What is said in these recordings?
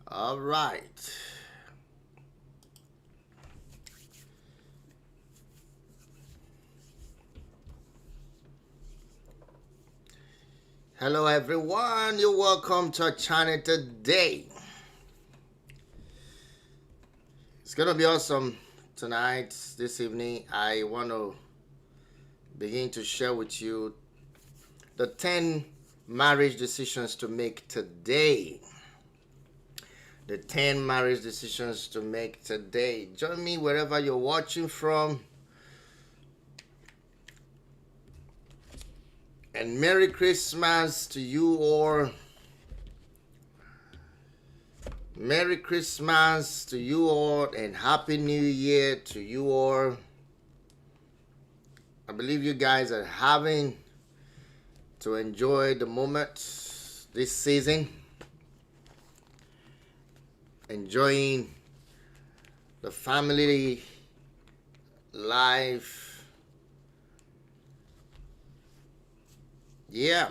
All right. Hello everyone, you're welcome to our channel today. It's gonna be awesome tonight, this evening. I want to begin to share with you the 10 marriage decisions to make today. The 10 marriage decisions to make today. Join me wherever you're watching from. And Merry Christmas to you all. Merry Christmas to you all and Happy New Year to you all. I believe you guys are having to enjoy the moment this season. Enjoying the family life. Yeah.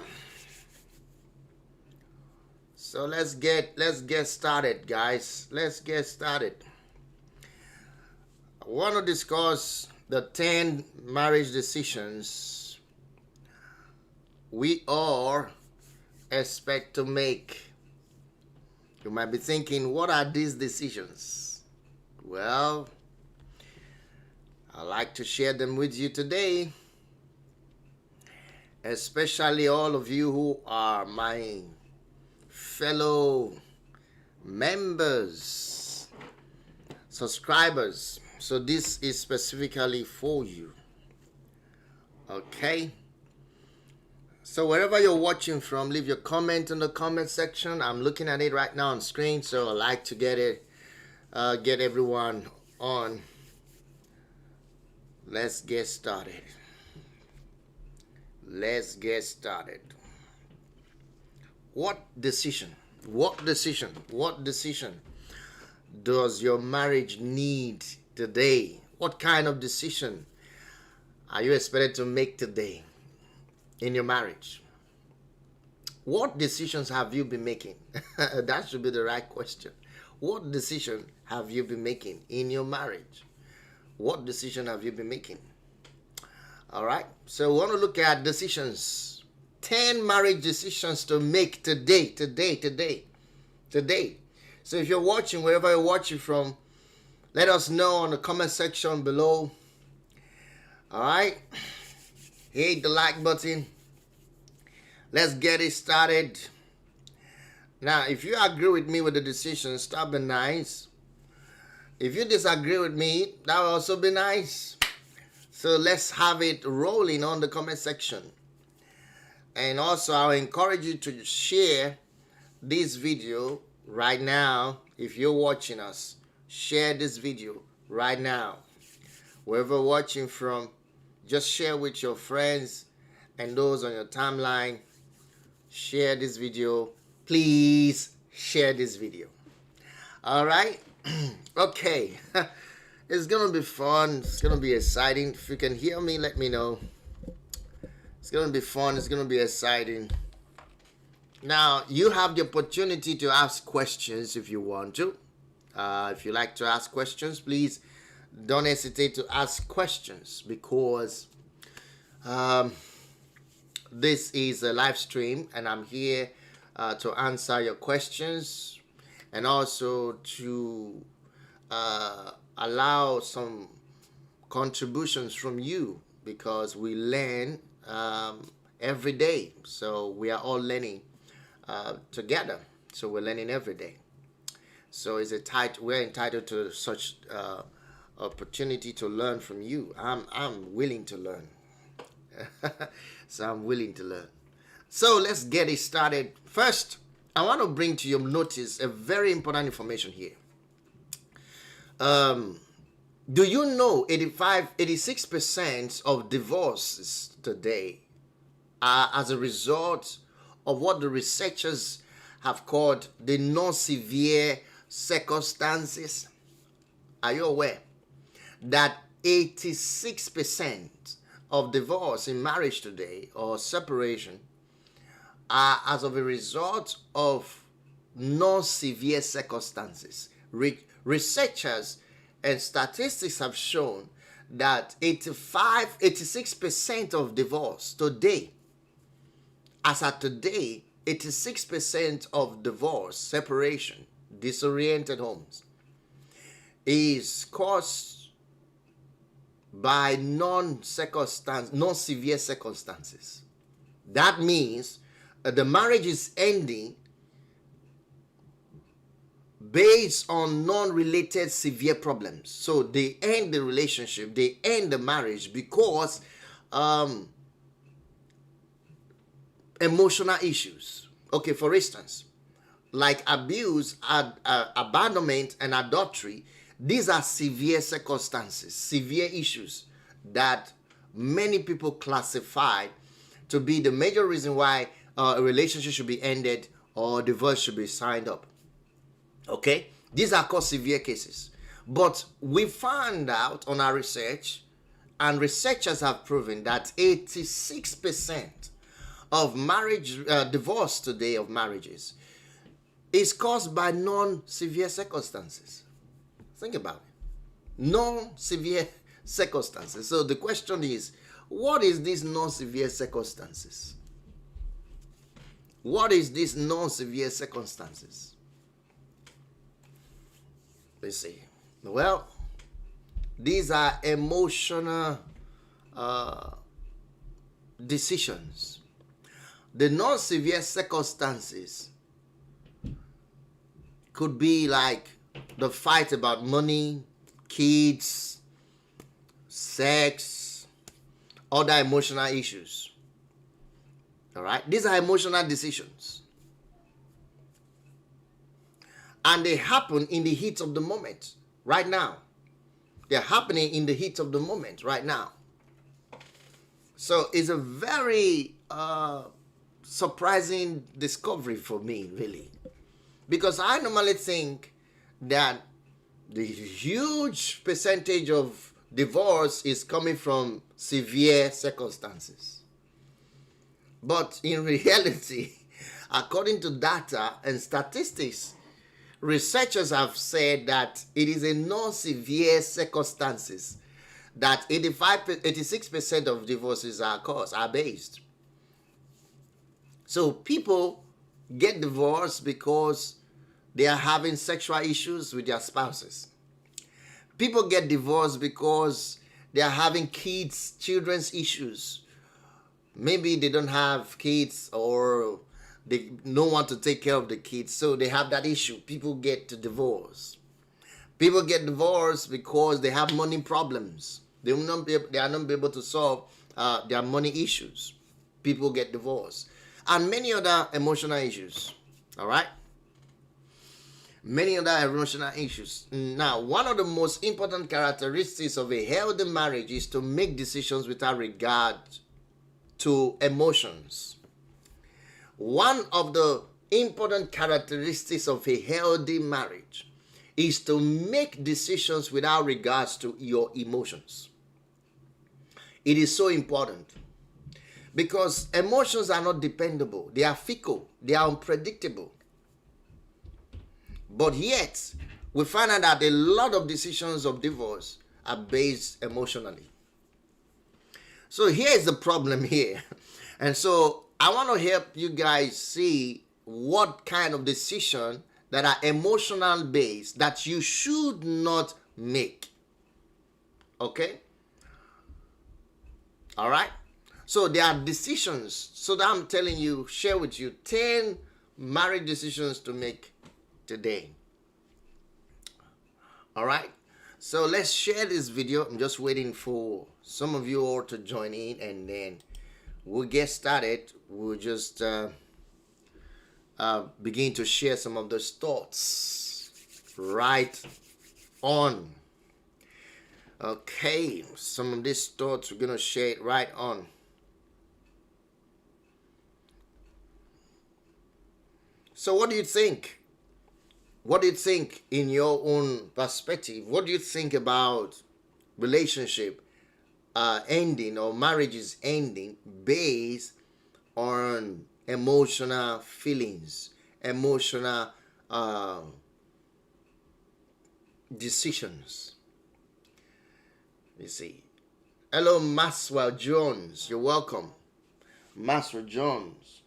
So let's get started, guys. Let's get started. I want to discuss the 10 marriage decisions we all expect to make. You might be thinking, what are these decisions? Well, I'd like to share them with you today. Especially all of you who are my fellow members, subscribers. So this is specifically for you. Okay? So wherever you're watching from, leave your comment in the comment section. I'm looking at it right now on screen, so I like to get everyone on. Let's get started. Let's get started. What decision does your marriage need today? What kind of decision are you expected to make today in your marriage? What decisions have you been making? That should be the right question. What decision have you been making in your marriage? What decision have you been making? All right, so we want to look at decisions. 10 marriage decisions to make today. So if you're watching, wherever you're watching from, let us know on the comment section below. All right, hit the like button. Let's get it started. Now, if you agree with me with the decisions, that would be nice. If you disagree with me, that would also be nice. So let's have it rolling on the comment section. And also, I'll encourage you to share this video right now. If you're watching us, share this video right now. Wherever you're watching from, just share with your friends and those on your timeline. Share this video. Please share this video. All right? Okay. It's going to be fun. It's going to be exciting. If you can hear me, let me know. It's going to be fun. It's going to be exciting. Now, you have the opportunity to ask questions if you want to. If you like to ask questions, please don't hesitate to ask questions because this is a live stream and I'm here to answer your questions and also to allow some contributions from you because we learn every day. So we are all learning together. So we're learning every day. So we're entitled to such opportunity to learn from you. I'm willing to learn. So I'm willing to learn. So let's get it started. First, I want to bring to your notice a very important information here. Do you know 86% of divorces today are as a result of what the researchers have called the non-severe circumstances? Are you aware that 86% of divorce in marriage today or separation are as of a result of non-severe circumstances. Researchers and statistics have shown that 86% of divorce today, as at today, 86% of divorce, separation, disoriented homes, is caused by non-severe circumstances. That means the marriage is ending based on non-related severe problems. So they end the relationship, they end the marriage because emotional issues. Okay, for instance, like abuse, abandonment, and adultery, these are severe circumstances, severe issues that many people classify to be the major reason why a relationship should be ended or divorce should be signed up. Okay, these are called severe cases. But we found out on our research, and researchers have proven that 86% of divorce today of marriages is caused by non-severe circumstances. Think about it. Non-severe circumstances. So the question is, what is these non-severe circumstances? What is these non-severe circumstances? Let's see. Well, these are emotional decisions. The non-severe circumstances could be like the fight about money, kids, sex, other emotional issues. All right? These are emotional decisions. And they happen in the heat of the moment, right now. They're happening in the heat of the moment, right now. So it's a very surprising discovery for me, really. Because I normally think that the huge percentage of divorce is coming from severe circumstances. But in reality, according to data and statistics, researchers have said that it is in non-severe circumstances that 86% of divorces are based. So people get divorced because they are having sexual issues with their spouses. People get divorced because they are having children's issues. Maybe they don't have kids or they don't want to take care of the kids, so they have that issue. People get to divorce. People get divorced because they have money problems. They are not able to solve their money issues. People get divorced. And many other emotional issues. All right? Many other emotional issues. Now, one of the most important characteristics of a healthy marriage is to make decisions without regard to emotions. One of the important characteristics of a healthy marriage is to make decisions without regards to your emotions. It is so important because emotions are not dependable. They are fickle. They are unpredictable. But yet, we find out that a lot of decisions of divorce are based emotionally. So here is the problem here. And so I want to help you guys see what kind of decision that are emotional based that you should not make. Okay? All right? So there are decisions. So that I'm telling you, share with you 10 marriage decisions to make today. All right? So let's share this video. I'm just waiting for some of you all to join in, and then we'll get started. We'll just begin to share some of those thoughts right on. Okay, some of these thoughts we're going to share it right on. So what do you think? What do you think in your own perspective? What do you think about relationship ending or marriages ending based on emotional feelings, emotional uh, decisions. You see. Hello, Maxwell Jones. You're welcome. Maxwell Jones.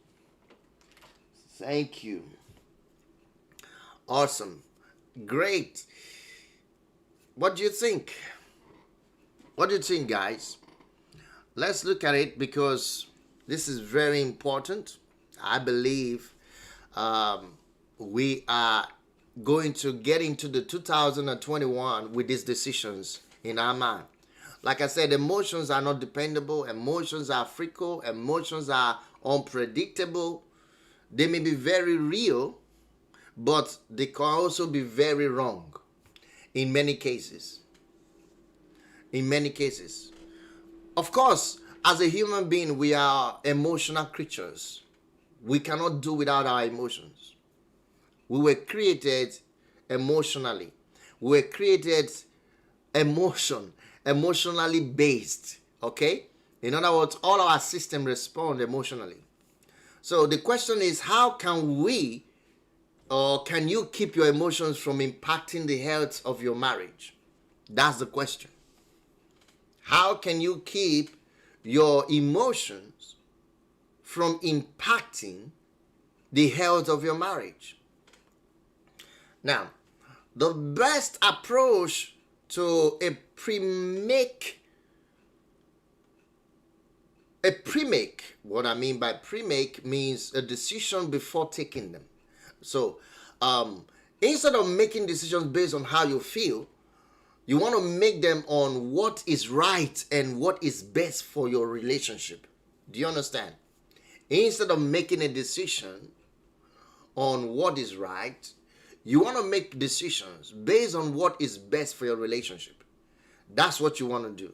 Thank you. Awesome. Great. What do you think? What do you think, guys? Let's look at it because this is very important. I believe we are going to get into the 2021 with these decisions in our mind. Like I said, emotions are not dependable. Emotions are fickle. Emotions are unpredictable. They may be very real, but they can also be very wrong in many cases. In many cases. Of course, as a human being, we are emotional creatures. We cannot do without our emotions. We were created emotionally. We were created emotionally based. Okay? In other words, all our system respond emotionally. So the question is, how can we or can you keep your emotions from impacting the health of your marriage? That's the question. How can you keep your emotions from impacting the health of your marriage? Now, the best approach to a pre-make, what I mean by pre-make means a decision before taking them. So, instead of making decisions based on how you feel, you want to make them on what is right and what is best for your relationship. Do you understand? Instead of making a decision on what is right, you want to make decisions based on what is best for your relationship. That's what you want to do.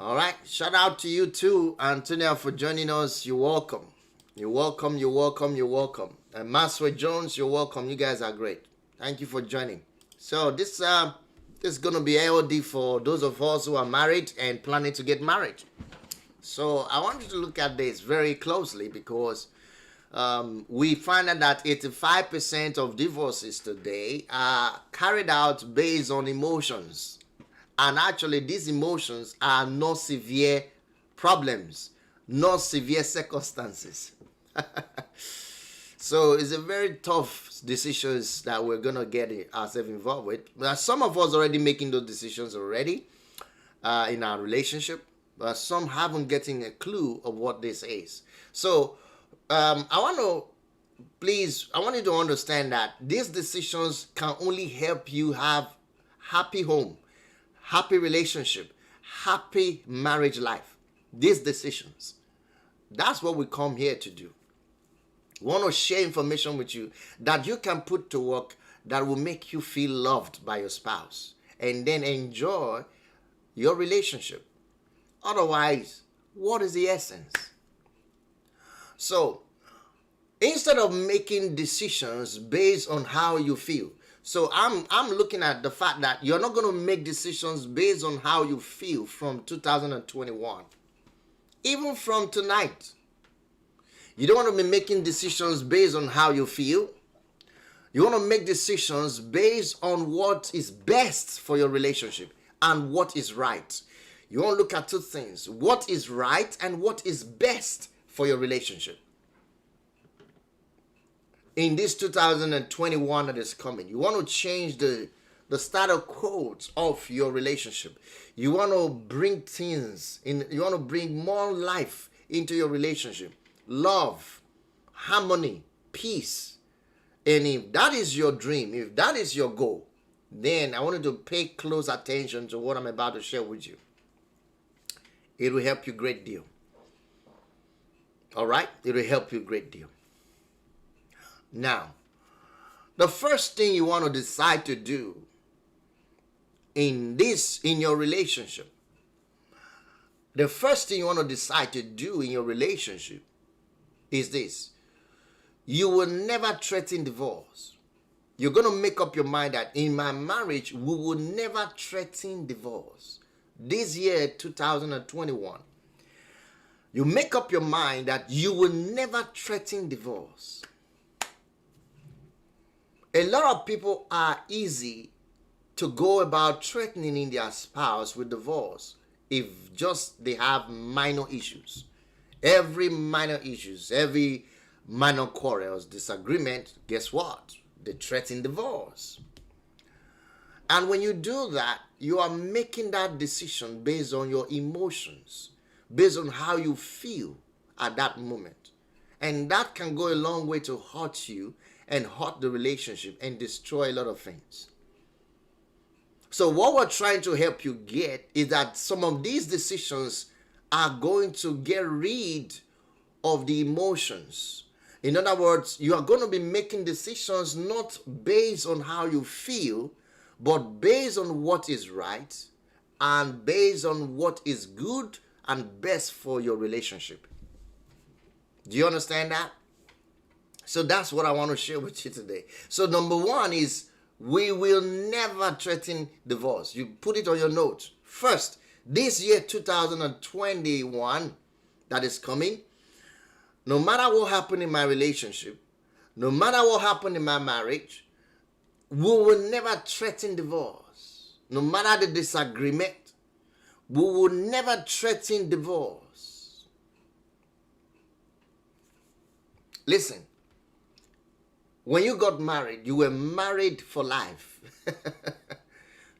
All right. Shout out to you too, Antonia, for joining us. You're welcome. You're welcome. You're welcome. You're welcome. And Maxwell Jones, you're welcome. You guys are great. Thank you for joining. So this is going to be AOD for those of us who are married and planning to get married. So I want you to look at this very closely because we find out that 85% of divorces today are carried out based on emotions. And actually, these emotions are not severe problems, not severe circumstances. So it's a very tough decisions that we're going to get ourselves involved with. But some of us already making those decisions already in our relationship. But some haven't getting a clue of what this is. So I want you to understand that these decisions can only help you have happy home, happy relationship, happy marriage life. These decisions. That's what we come here to do. We want to share information with you that you can put to work that will make you feel loved by your spouse and then enjoy your relationship. Otherwise, what is the essence? So, instead of making decisions based on how you feel, so I'm looking at the fact that you're not going to make decisions based on how you feel from 2021. Even from tonight. You don't want to be making decisions based on how you feel. You want to make decisions based on what is best for your relationship and what is right. You want to look at two things. What is right and what is best for your relationship. In this 2021 that is coming, you want to change the status quo of your relationship. You want to bring things in. You want to bring more life into your relationship. Love, harmony, peace. And if that is your dream, if that is your goal, then I want you to pay close attention to what I'm about to share with you. It will help you a great deal. All right? It will help you a great deal. Now, the first thing you want to decide to do in your relationship, the first thing you want to decide to do in your relationship is this. You will never threaten divorce. You're going to make up your mind that in my marriage, we will never threaten divorce. This year, 2021, you make up your mind that you will never threaten divorce. A lot of people are easy to go about threatening their spouse with divorce if just they have minor issues. Every minor issues, every minor quarrels, disagreement, guess what? They threaten divorce. And when you do that, you are making that decision based on your emotions, based on how you feel at that moment. And that can go a long way to hurt you and hurt the relationship and destroy a lot of things. So what we're trying to help you get is that some of these decisions are going to get rid of the emotions. In other words, you are going to be making decisions not based on how you feel, but based on what is right and based on what is good and best for your relationship. Do you understand that? So that's what I want to share with you today. So number one is we will never threaten divorce. You put it on your notes. First, this year 2021 that is coming, no matter what happened in my relationship, no matter what happened in my marriage, we will never threaten divorce. No matter the disagreement, we will never threaten divorce. Listen, when you got married, you were married for life.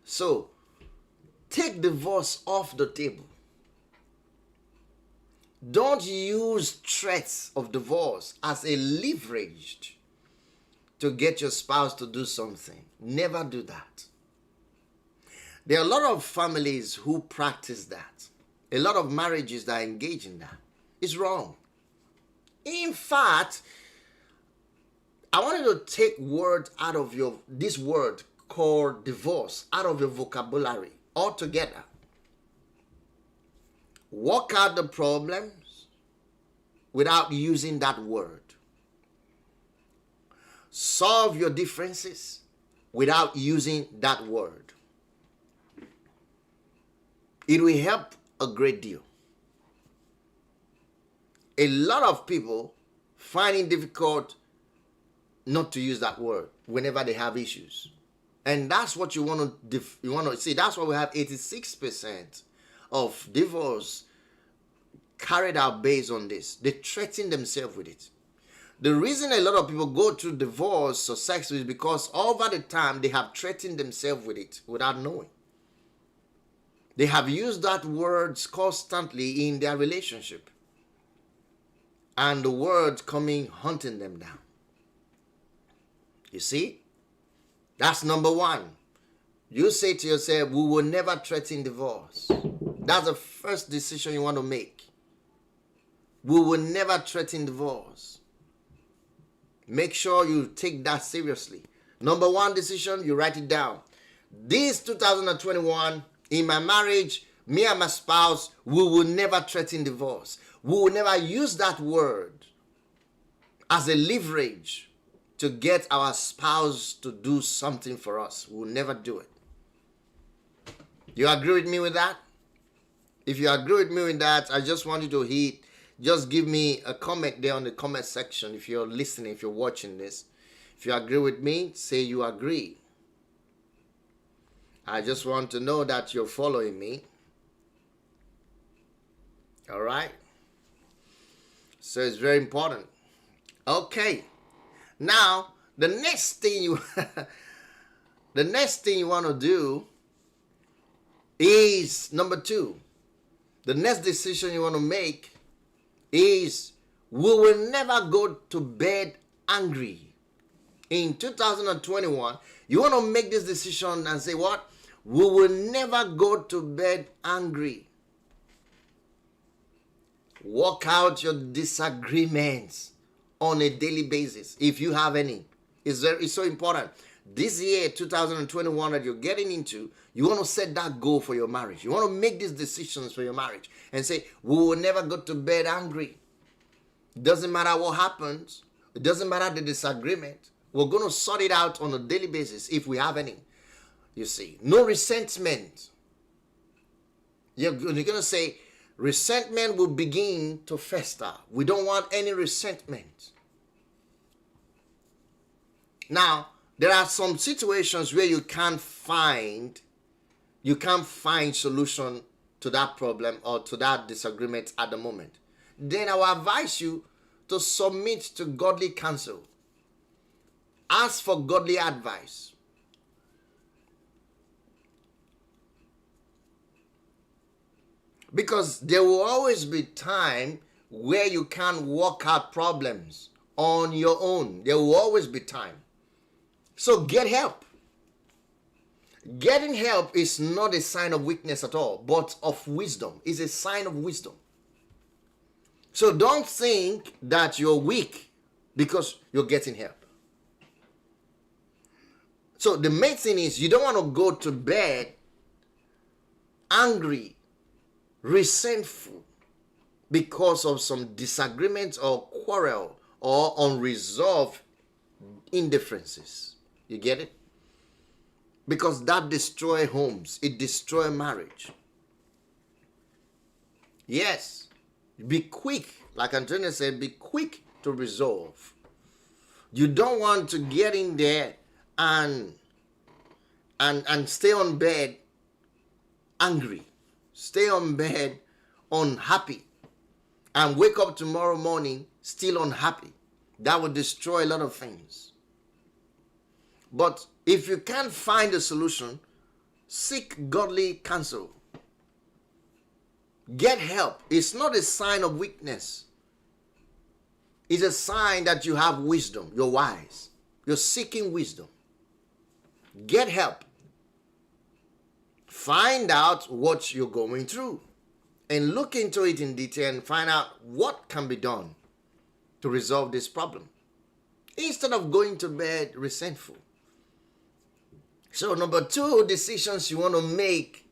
So, take divorce off the table. Don't use threats of divorce as a leverage to get your spouse to do something. Never do that. There are a lot of families who practice that. A lot of marriages that engage in that. It's wrong. In fact, I want you to take word out of this word called divorce out of your vocabulary altogether. Work out the problems without using that word. Solve your differences without using that word. It will help a great deal. A lot of people find it difficult not to use that word whenever they have issues. And that's what you want to see. That's why we have 86% of divorce carried out based on this. They threaten themselves with it. The reason a lot of people go through divorce or sex is because over the time they have threatened themselves with it without knowing. They have used that words constantly in their relationship. And the words coming hunting them down. You see? That's number one. You say to yourself, we will never threaten divorce. That's the first decision you want to make. We will never threaten divorce. Make sure you take that seriously. Number one decision, you write it down. This 2021, in my marriage, me and my spouse, we will never threaten divorce. We will never use that word as a leverage to get our spouse to do something for us. We will never do it. You agree with me with that? If you agree with me with that, I just want you to just give me a comment there on the comment section if you're listening, if you're watching this. If you agree with me, say you agree. I just want to know that you're following me. All right? So it's very important. Okay. Now, the next thing you want to do is number two. The next decision you want to make is we will never go to bed angry. In 2021, you want to make this decision and say what? We will never go to bed angry. Work out your disagreements on a daily basis, if you have any. It's so important. This year, 2021, that you're getting into, you want to set that goal for your marriage. You want to make these decisions for your marriage and say, we will never go to bed angry. It doesn't matter what happens. It doesn't matter the disagreement. We're going to sort it out on a daily basis if we have any. You see, no resentment. You're going to say, resentment will begin to fester. We don't want any resentment. Now, There are some situations where you can't find solution to that problem or to that disagreement at the moment. Then I will advise you to submit to godly counsel. Ask for godly advice. Because there will always be time where you can't work out problems on your own. There will always be time. So get help. Getting help is not a sign of weakness at all, but of wisdom. It's a sign of wisdom. So don't think that you're weak because you're getting help. So the main thing is you don't want to go to bed angry, resentful because of some disagreement or quarrel or unresolved indifferences. You get it? Because that destroys homes. It destroys marriage. Yes. Be quick. Like Antonio said, be quick to resolve. You don't want to get in there and stay on bed angry. Stay on bed unhappy. And wake up tomorrow morning still unhappy. That would destroy a lot of things. But if you can't find a solution, seek godly counsel. Get help. It's not a sign of weakness. It's a sign that you have wisdom. You're wise. You're seeking wisdom. Get help. Find out what you're going through and look into it in detail and find out what can be done to resolve this problem instead of going to bed resentful. So number 2 decisions you want to make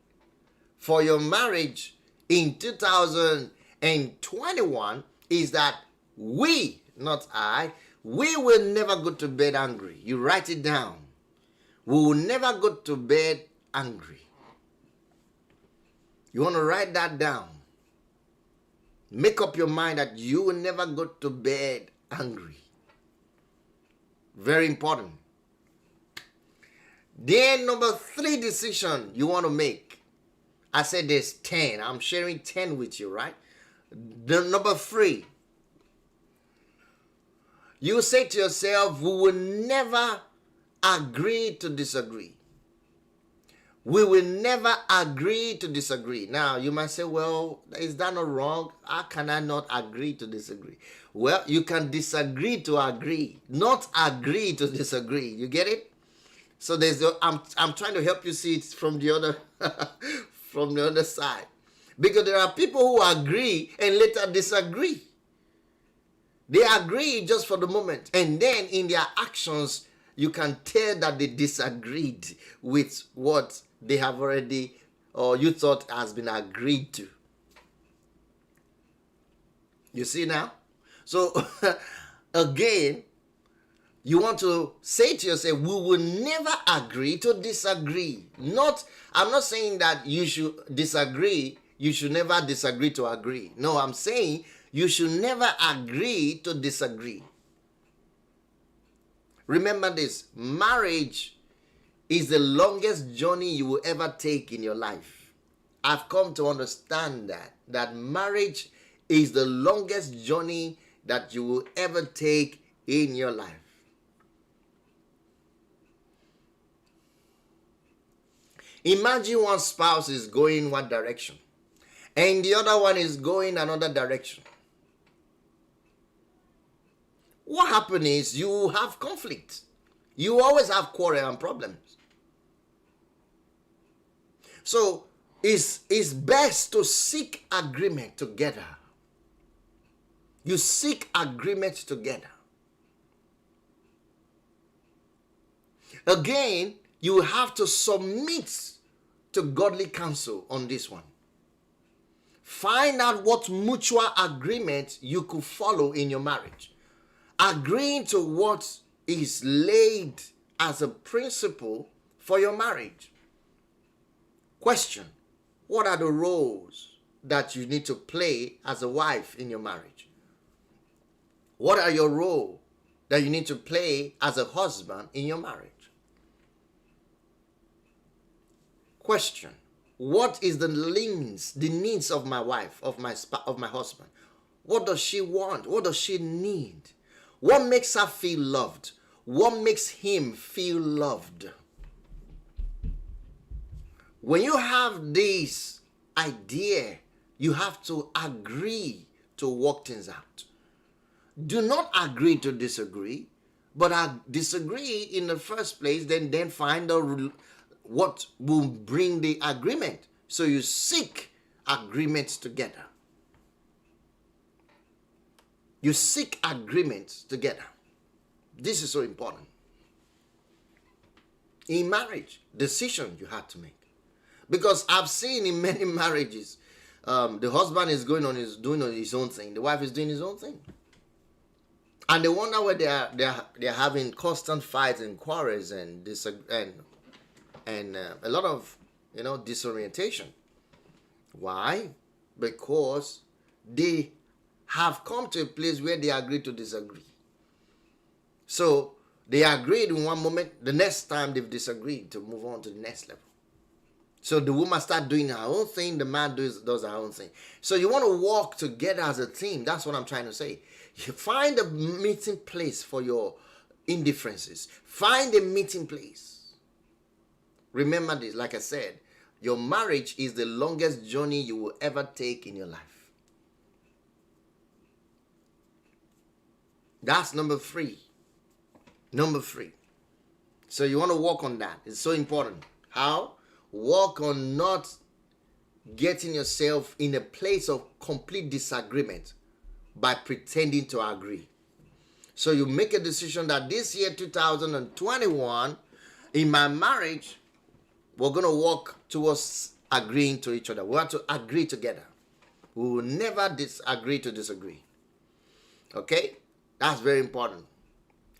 for your marriage in 2021 is that we, not I, we will never go to bed angry. You write it down. We will never go to bed angry. You want to write that down. Make up your mind that you will never go to bed angry. Very important. Then number 3 decision you want to make. I said there's 10. I'm sharing 10 with you, right? The number 3. You say to yourself, we will never agree to disagree. We will never agree to disagree. Now, you might say, well, is that not wrong? How can I not agree to disagree? Well, you can disagree to agree, not agree to disagree. You get it? So I'm trying to help you see it from the other from the other side. Because there are people who agree and later disagree. They agree just for the moment. And then in their actions, you can tell that they disagreed with what they have already or you thought has been agreed to. You see now? So again, you want to say to yourself, we will never agree to disagree. I'm not saying that you should disagree. You should never disagree to agree. No, I'm saying you should never agree to disagree. Remember this, marriage is the longest journey you will ever take in your life. I've come to understand that marriage is the longest journey that you will ever take in your life. Imagine one spouse is going one direction and the other one is going another direction. What happens is you have conflict. You always have quarrel and problems. So it's best to seek agreement together. You seek agreement together. Again, you have to submit to godly counsel on this one. Find out what mutual agreement you could follow in your marriage. Agreeing to what is laid as a principle for your marriage. Question: what are the roles that you need to play as a wife in your marriage? What are your roles that you need to play as a husband in your marriage? Question: what is the needs of my wife, of my husband? What does she want? What does she need? What makes her feel loved? What makes him feel loved? When you have this idea, you have to agree to work things out. Do not agree to disagree, but disagree in the first place, then find out what will bring the agreement. So you seek agreements together. You seek agreements together. This is so important. In marriage, decision you have to make. Because I've seen in many marriages, the husband is doing his own thing. The wife is doing his own thing. And they wonder why they're having constant fights and quarrels and a lot of disorientation. Why? Because they have come to a place where they agree to disagree. So they agreed in one moment, the next time they've disagreed to move on to the next level. So the woman starts doing her own thing, the man does her own thing. So you want to walk together as a team. That's what I'm trying to say. You find a meeting place for your indifferences. Find a meeting place. Remember this, like I said, your marriage is the longest journey you will ever take in your life. That's number 3. Number 3. So you want to work on that. It's so important. How? Work on not getting yourself in a place of complete disagreement by pretending to agree. So you make a decision that this year, 2021, in my marriage, we're going to work towards agreeing to each other. We have to agree together. We will never disagree to disagree. Okay? That's very important.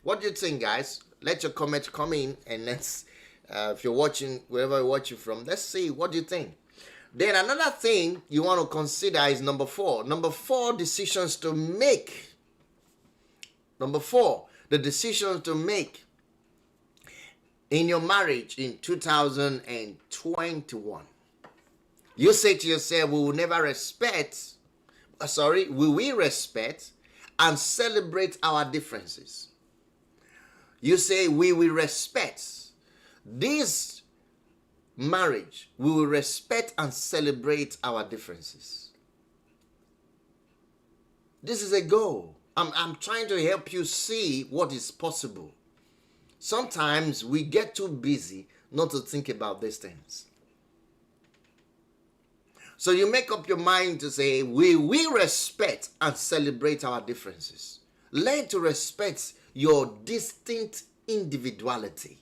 What do you think, guys? Let your comments come in, and let's, if you're watching, wherever you're watching from, let's see, what do you think? Then another thing you want to consider is number 4. Number 4, decisions to make. Number 4, the decisions to make in your marriage in 2021. You say to yourself, we will respect and celebrate our differences. You say, we will respect this marriage. We will respect and celebrate our differences. This is a goal. I'm trying to help you see what is possible. Sometimes we get too busy not to think about these things. So you make up your mind to say, we will respect and celebrate our differences. Learn to respect your distinct individuality.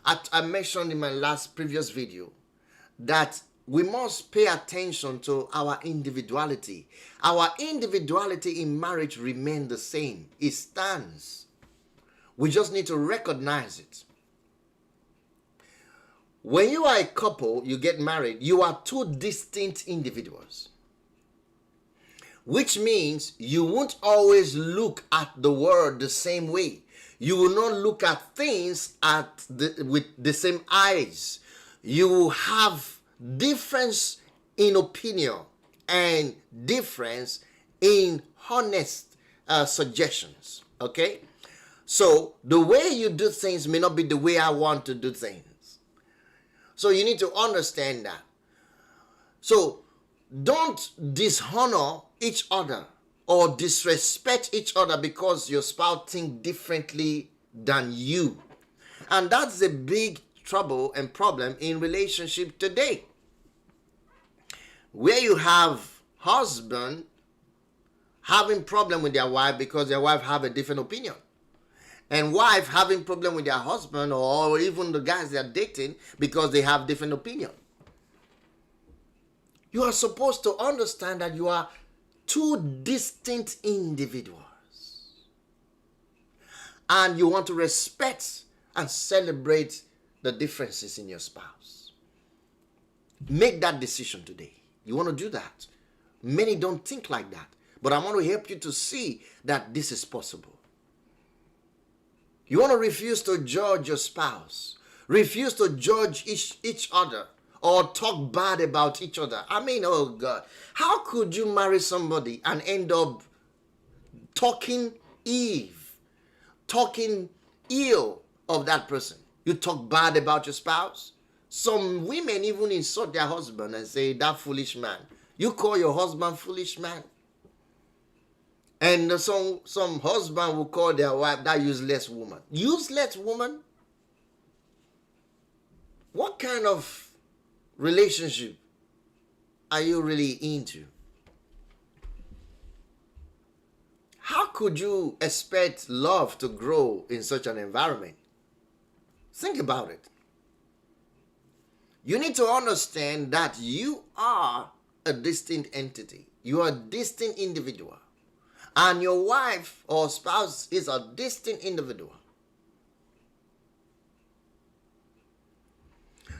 I mentioned in my previous video that we must pay attention to our individuality. Our individuality in marriage remains the same. It stands. We just need to recognize it. When you are a couple, you get married, you are 2 distinct individuals. Which means you won't always look at the world the same way. You will not look at things with the same eyes. You will have difference in opinion and difference in honest suggestions. Okay? So the way you do things may not be the way I want to do things. So you need to understand that. So don't dishonor each other or disrespect each other because your spouse thinks differently than you. And that's a big trouble and problem in relationship today. Where you have husband having problem with their wife because their wife have a different opinion. And wife having problem with their husband or even the guys they are dating because they have different opinion. You are supposed to understand that you are 2 distinct individuals. And you want to respect and celebrate the differences in your spouse. Make that decision today. You want to do that. Many don't think like that. But I want to help you to see that this is possible. You want to refuse to judge your spouse. refuse to judge each other or talk bad about each other. I mean, oh God, how could you marry somebody and end up talking talking ill of that person? You talk bad about your spouse. Some women even insult their husband and say, that foolish man. You call your husband foolish man. And some husband will call their wife that useless woman. Useless woman? What kind of relationship are you really into? How could you expect love to grow in such an environment? Think about it. You need to understand that you are a distinct entity. You are a distinct individual. And your wife or spouse is a distinct individual.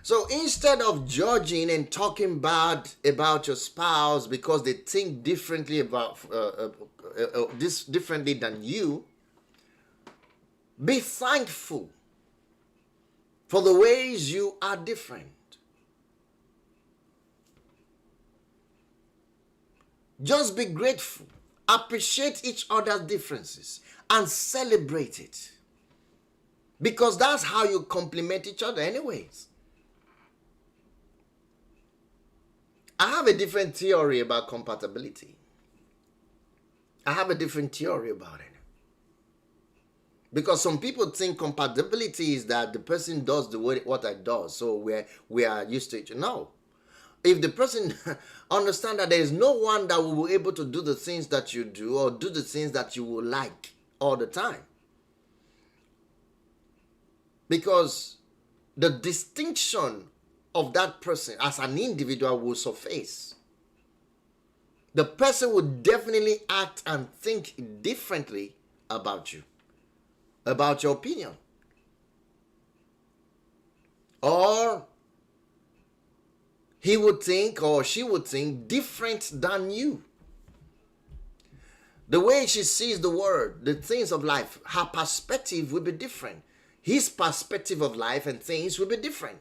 So instead of judging and talking bad about your spouse because they think differently differently than you, be thankful for the ways you are different. Just be grateful. Appreciate each other's differences and celebrate it. Because that's how you complement each other anyways. I have a different theory about compatibility. I have a different theory about it. Because some people think compatibility is that the person does what I do, so we are used to it. No. If the person understands that there is no one that will be able to do the things that you do or do the things that you will like all the time. Because the distinction of that person as an individual will surface. The person will definitely act and think differently about you, about your opinion. Or he would think or she would think different than you. The way she sees the world, the things of life, her perspective will be different. His perspective of life and things will be different.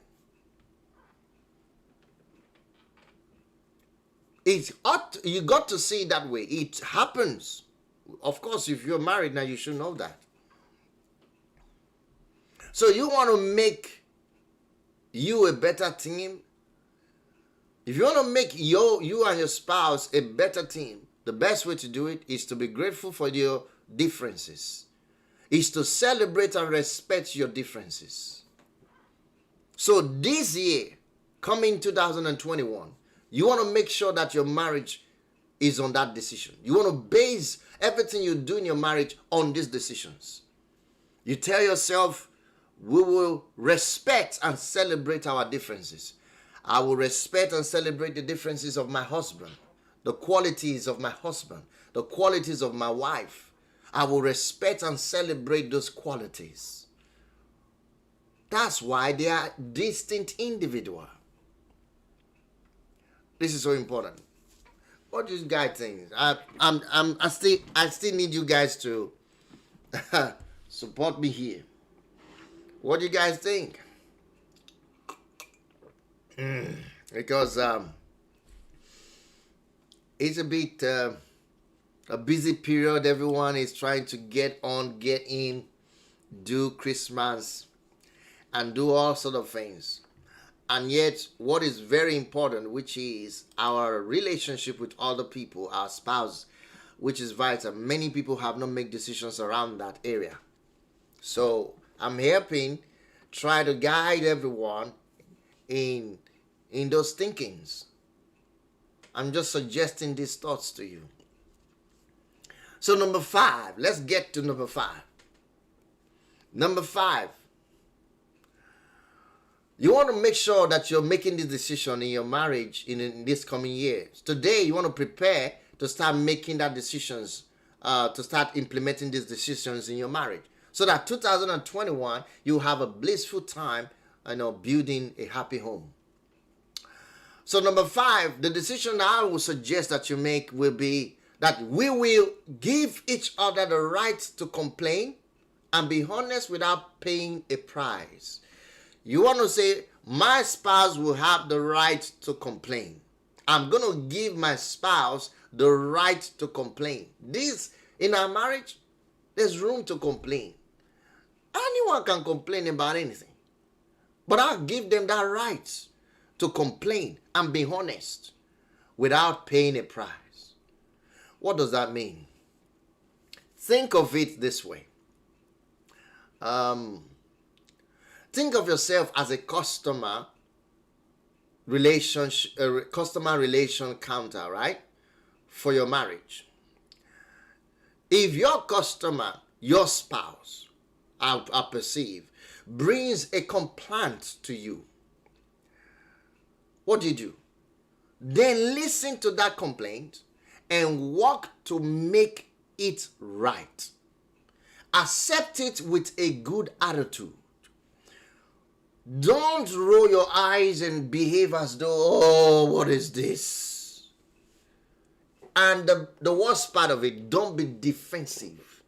You got to see it that way. It happens. Of course, if you're married now, you should know that. So you want to make you a better team. If you want to make you and your spouse a better team, the best way to do it is to be grateful for your differences. Is to celebrate and respect your differences. So this year, coming 2021, you want to make sure that your marriage is on that decision. You want to base everything you do in your marriage on these decisions. You tell yourself, we will respect and celebrate our differences. I will respect and celebrate the differences of my husband, the qualities of my husband, the qualities of my wife. I will respect and celebrate those qualities. That's why they are distinct individuals. This is so important. What do you guys think? I still need you guys to support me here. What do you guys think? Because it's a bit a busy period. Everyone is trying to get in, do Christmas, and do all sort of things. And yet, what is very important, which is our relationship with other people, our spouse, which is vital. Many people have not made decisions around that area. So I'm helping try to guide everyone in those thinkings. I'm just suggesting these thoughts to you. So number 5, let's get to number 5. Number 5, you want to make sure that you're making this decision in your marriage in this coming year. Today, you want to prepare to start making that decisions, to start implementing these decisions in your marriage. So that 2021, you have a blissful time, building a happy home. So number 5, the decision I will suggest that you make will be that we will give each other the right to complain and be honest without paying a price. You want to say, my spouse will have the right to complain. I'm going to give my spouse the right to complain. This, in our marriage, there's room to complain. Anyone can complain about anything. But I'll give them that right to complain and be honest without paying a price. What does that mean? Think of it this way. Think of yourself as a customer relation counter, right? For your marriage. If your customer, your spouse, I perceive, brings a complaint to you, what do? Then listen to that complaint and work to make it right. Accept it with a good attitude. Don't roll your eyes and behave as though, oh, what is this? And the worst part of it, don't be defensive.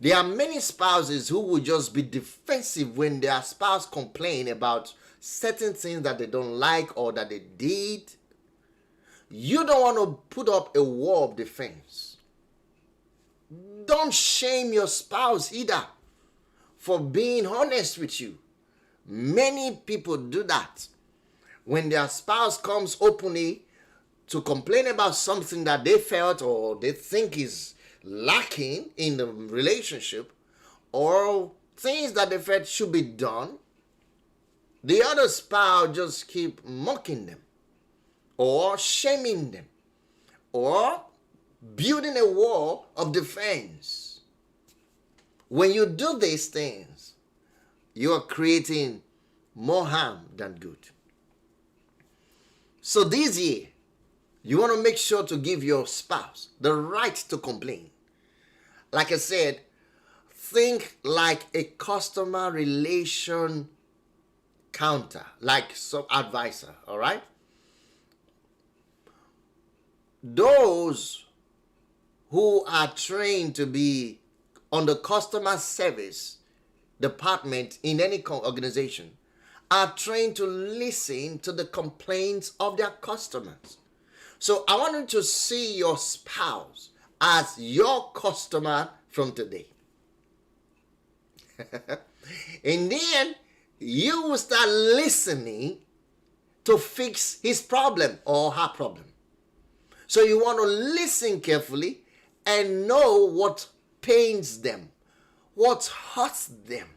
There are many spouses who will just be defensive when their spouse complain about certain things that they don't like or that they did. You don't want to put up a wall of defense. Don't shame your spouse either for being honest with you. Many people do that. When their spouse comes openly to complain about something that they felt or they think is lacking in the relationship, or things that they felt should be done, the other spouse just keep mocking them or shaming them or building a wall of defense. When you do these things, you are creating more harm than good. So this year, you want to make sure to give your spouse the right to complain. Like I said, think like a customer relation counter, like some advisor, all right? Those who are trained to be on the customer service department in any organization are trained to listen to the complaints of their customers. So I want you to see your spouse as your customer from today. And then you will start listening to fix his problem or her problem. So you want to listen carefully and know what pains them, what hurts them,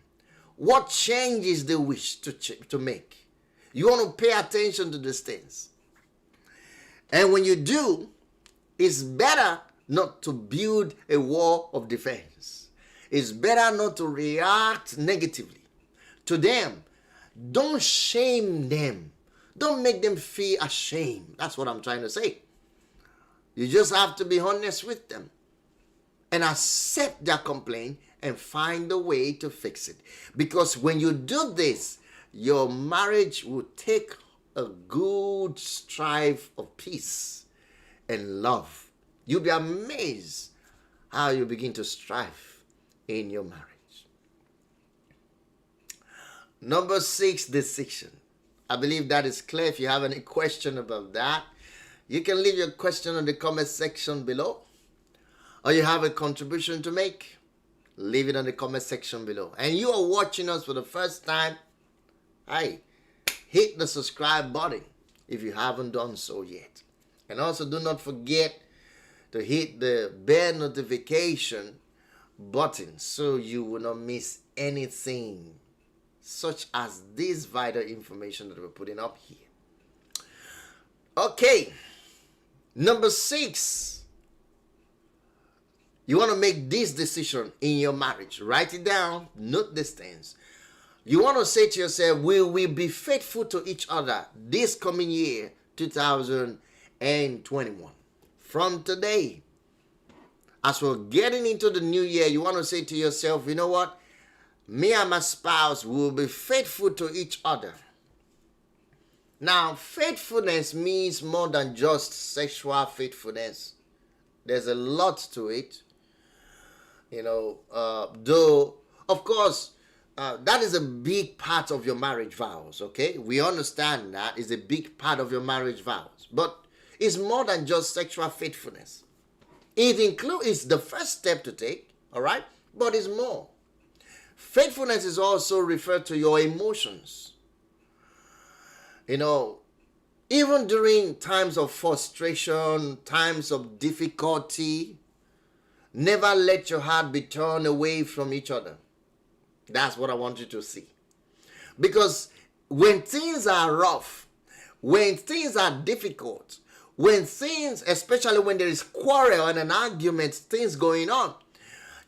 what changes they wish to make. You want to pay attention to these things. And when you do, it's better not to build a wall of defense. It's better not to react negatively to them. Don't shame them. Don't make them feel ashamed. That's what I'm trying to say. You just have to be honest with them and accept their complaint and find a way to fix it. Because when you do this, your marriage will take a good strive of peace and love. You'll be amazed how you begin to strive in your marriage. Number 6, decision. I believe that is clear. If you have any question about that, you can leave your question in the comment section below. Or you have a contribution to make, leave it in the comment section below. And you are watching us for the first time, hey, hit the subscribe button if you haven't done so yet. And also do not forget to hit the bell notification button so you will not miss anything such as this vital information that we're putting up here. Okay, number 6. You want to make this decision in your marriage. Write it down. Note these things. You want to say to yourself, will we be faithful to each other this coming year, 2021? From today, as we're getting into the new year, you want to say to yourself, you know what? Me and my spouse will be faithful to each other. Now, faithfulness means more than just sexual faithfulness. There's a lot to it. Though, of course, that is a big part of your marriage vows, okay? We understand that is a big part of your marriage vows. But it's more than just sexual faithfulness. It includes the first step to take, all right? But it's more. Faithfulness is also referred to your emotions. You know, even during times of frustration, times of difficulty, never let your heart be turned away from each other. That's what I want you to see. Because when things are rough, when things are difficult, when things, especially when there is quarrel and an argument, things going on,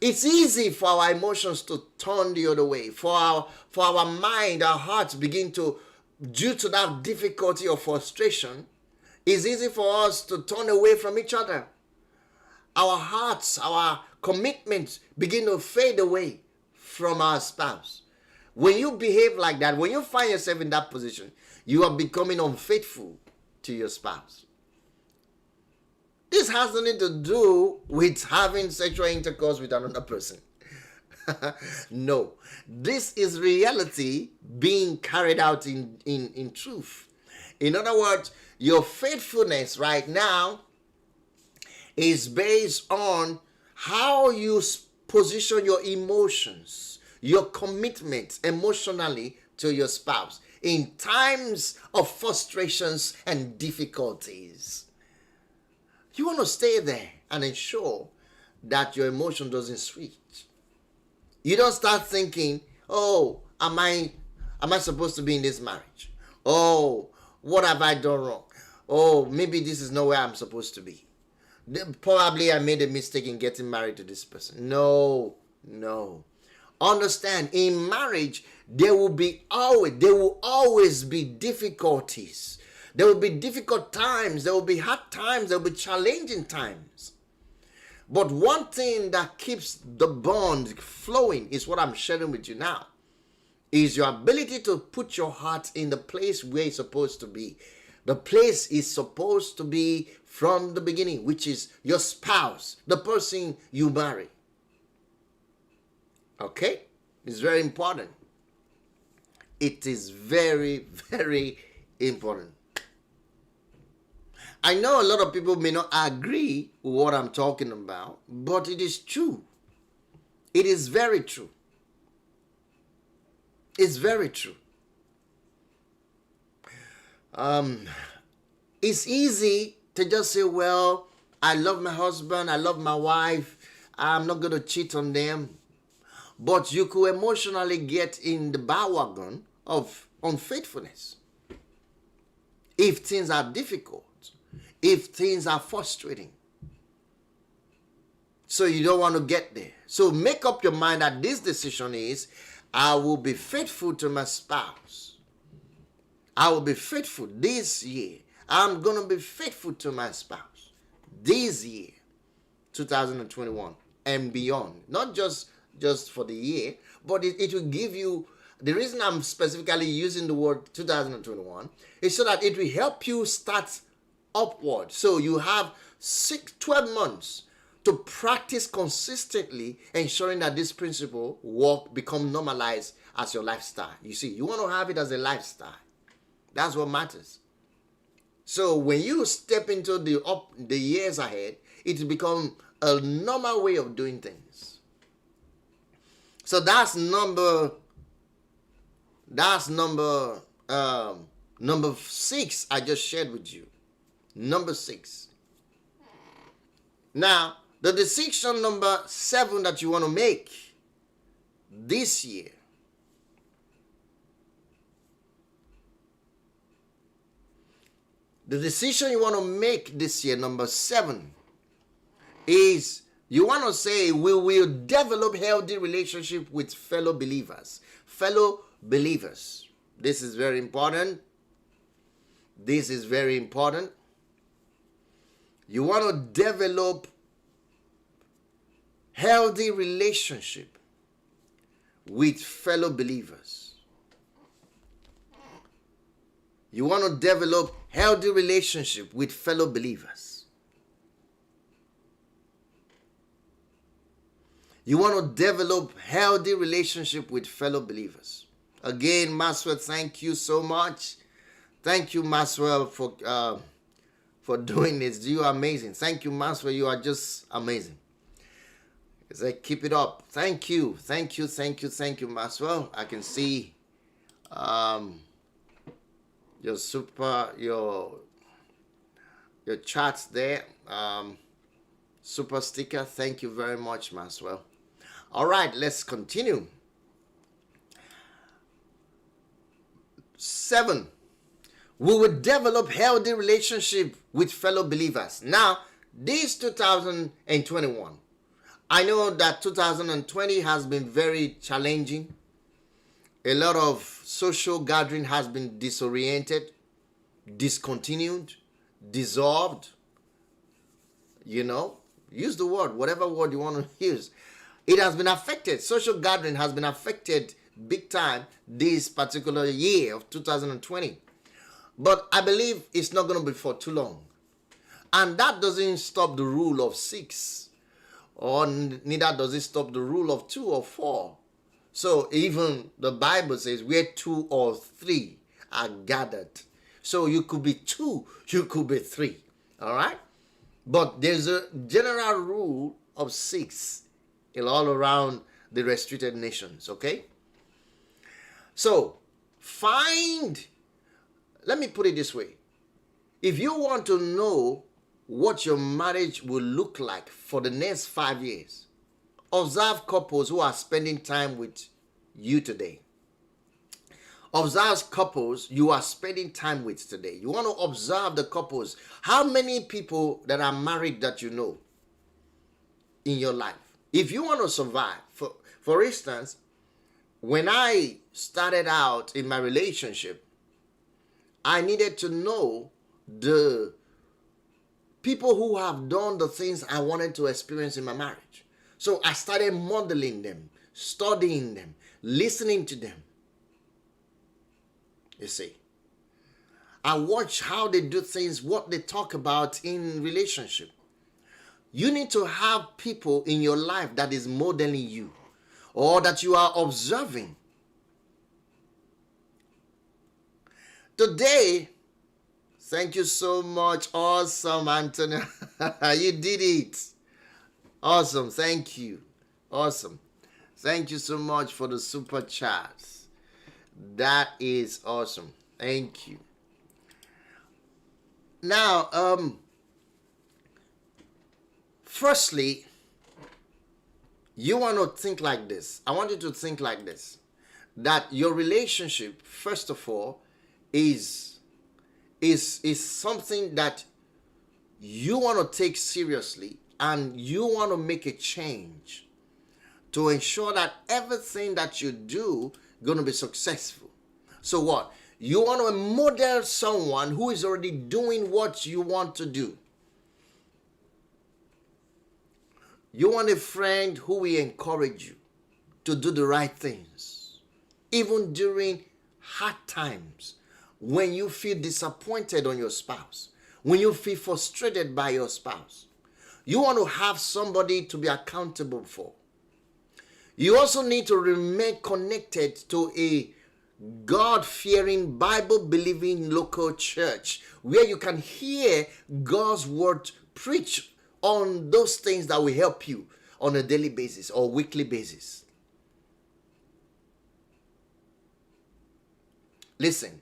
it's easy for our emotions to turn the other way. For our mind, our hearts begin to, due to that difficulty or frustration, it's easy for us to turn away from each other. Our hearts, our commitments begin to fade away from our spouse. When you behave like that, when you find yourself in that position, you are becoming unfaithful to your spouse. This has nothing to do with having sexual intercourse with another person. No. This is reality being carried out in truth. In other words, your faithfulness right now is based on how you position your emotions, your commitment emotionally to your spouse in times of frustrations and difficulties. You want to stay there and ensure that your emotion doesn't switch. You don't start thinking, oh, am I supposed to be in this marriage? Oh, what have I done wrong? Oh, maybe this is not where I'm supposed to be. Probably I made a mistake in getting married to this person. No. Understand, in marriage, there will always be difficulties. There will be difficult times. There will be hard times. There will be challenging times. But one thing that keeps the bond flowing is what I'm sharing with you now. Is your ability to put your heart in the place where it's supposed to be. The place is supposed to be from the beginning, which is your spouse, the person you marry. Okay? It's very important. It is very, very important. I know a lot of people may not agree with what I'm talking about, but it is true. It is very true. It's very true. It's easy to just say, well, I love my husband, I love my wife, I'm not going to cheat on them. But you could emotionally get in the bandwagon of unfaithfulness. If things are difficult, if things are frustrating. So you don't want to get there. So make up your mind that this decision is, I will be faithful to my spouse. I will be faithful this year. I'm going to be faithful to my spouse this year, 2021 and beyond. Not just for the year, but it will give you, the reason I'm specifically using the word 2021 is so that it will help you start upward. So you have 12 months to practice consistently, ensuring that this principle become normalized as your lifestyle. You see, you want to have it as a lifestyle. That's what matters. So when you step into the years ahead, it will become a normal way of doing things. So that's number 6 I just shared with you. Number 6. Now, the decision number 7 that you want to make this year this year, number 7, is you want to say we will develop healthy relationship with fellow believers. Fellow believers. This is very important. This is very important. You want to develop healthy relationship with fellow believers. You want to develop healthy relationship with fellow believers. You want to develop healthy relationship with fellow believers. Again, Maxwell, thank you so much. Thank you, Maxwell, for doing this. You are amazing. Thank you, Maxwell. You are just amazing. It's like, keep it up. Thank you. Thank you, Maxwell. I can see your charts there. Super sticker. Thank you very much, Maxwell. All right, let's continue. 7. We will develop healthy relationship with fellow believers. Now, this 2021, I know that 2020 has been very challenging. A lot of social gathering has been disoriented, discontinued, dissolved. Use the word, whatever word you want to use. It has been affected. Social gathering has been affected big time this particular year of 2020. But I believe it's not going to be for too long. And that doesn't stop the rule of 6. Or neither does it stop the rule of 2 or 4. So even the Bible says where 2 or 3 are gathered. So you could be 2, you could be 3. All right? But there's a general rule of 6 all around the restricted nations, okay? So, let me put it this way. If you want to know what your marriage will look like for the next 5 years, observe couples who are spending time with you today. Observe couples you are spending time with today. You want to observe the couples. How many people that are married that you know in your life? If you want to survive, for instance, when I started out in my relationship, I needed to know the people who have done the things I wanted to experience in my marriage. So I started modeling them, studying them, listening to them. You see, I watch how they do things, what they talk about in relationship. You need to have people in your life that is modeling you or that you are observing. Today, thank you so much. Awesome, Anthony. You did it. Awesome. Thank you. Awesome. Thank you so much for the super chats. That is awesome. Thank you. Now, firstly, you want to think like this. I want you to think like this. That your relationship, first of all, is something that you want to take seriously and you want to make a change to ensure that everything that you do going to be successful. So what? You want to model someone who is already doing what you want to do. You want a friend who will encourage you to do the right things, even during hard times, when you feel disappointed on your spouse, when you feel frustrated by your spouse. You want to have somebody to be accountable for. You also need to remain connected to a God-fearing, Bible-believing local church where you can hear God's word preached on those things that will help you on a daily basis or weekly basis. Listen,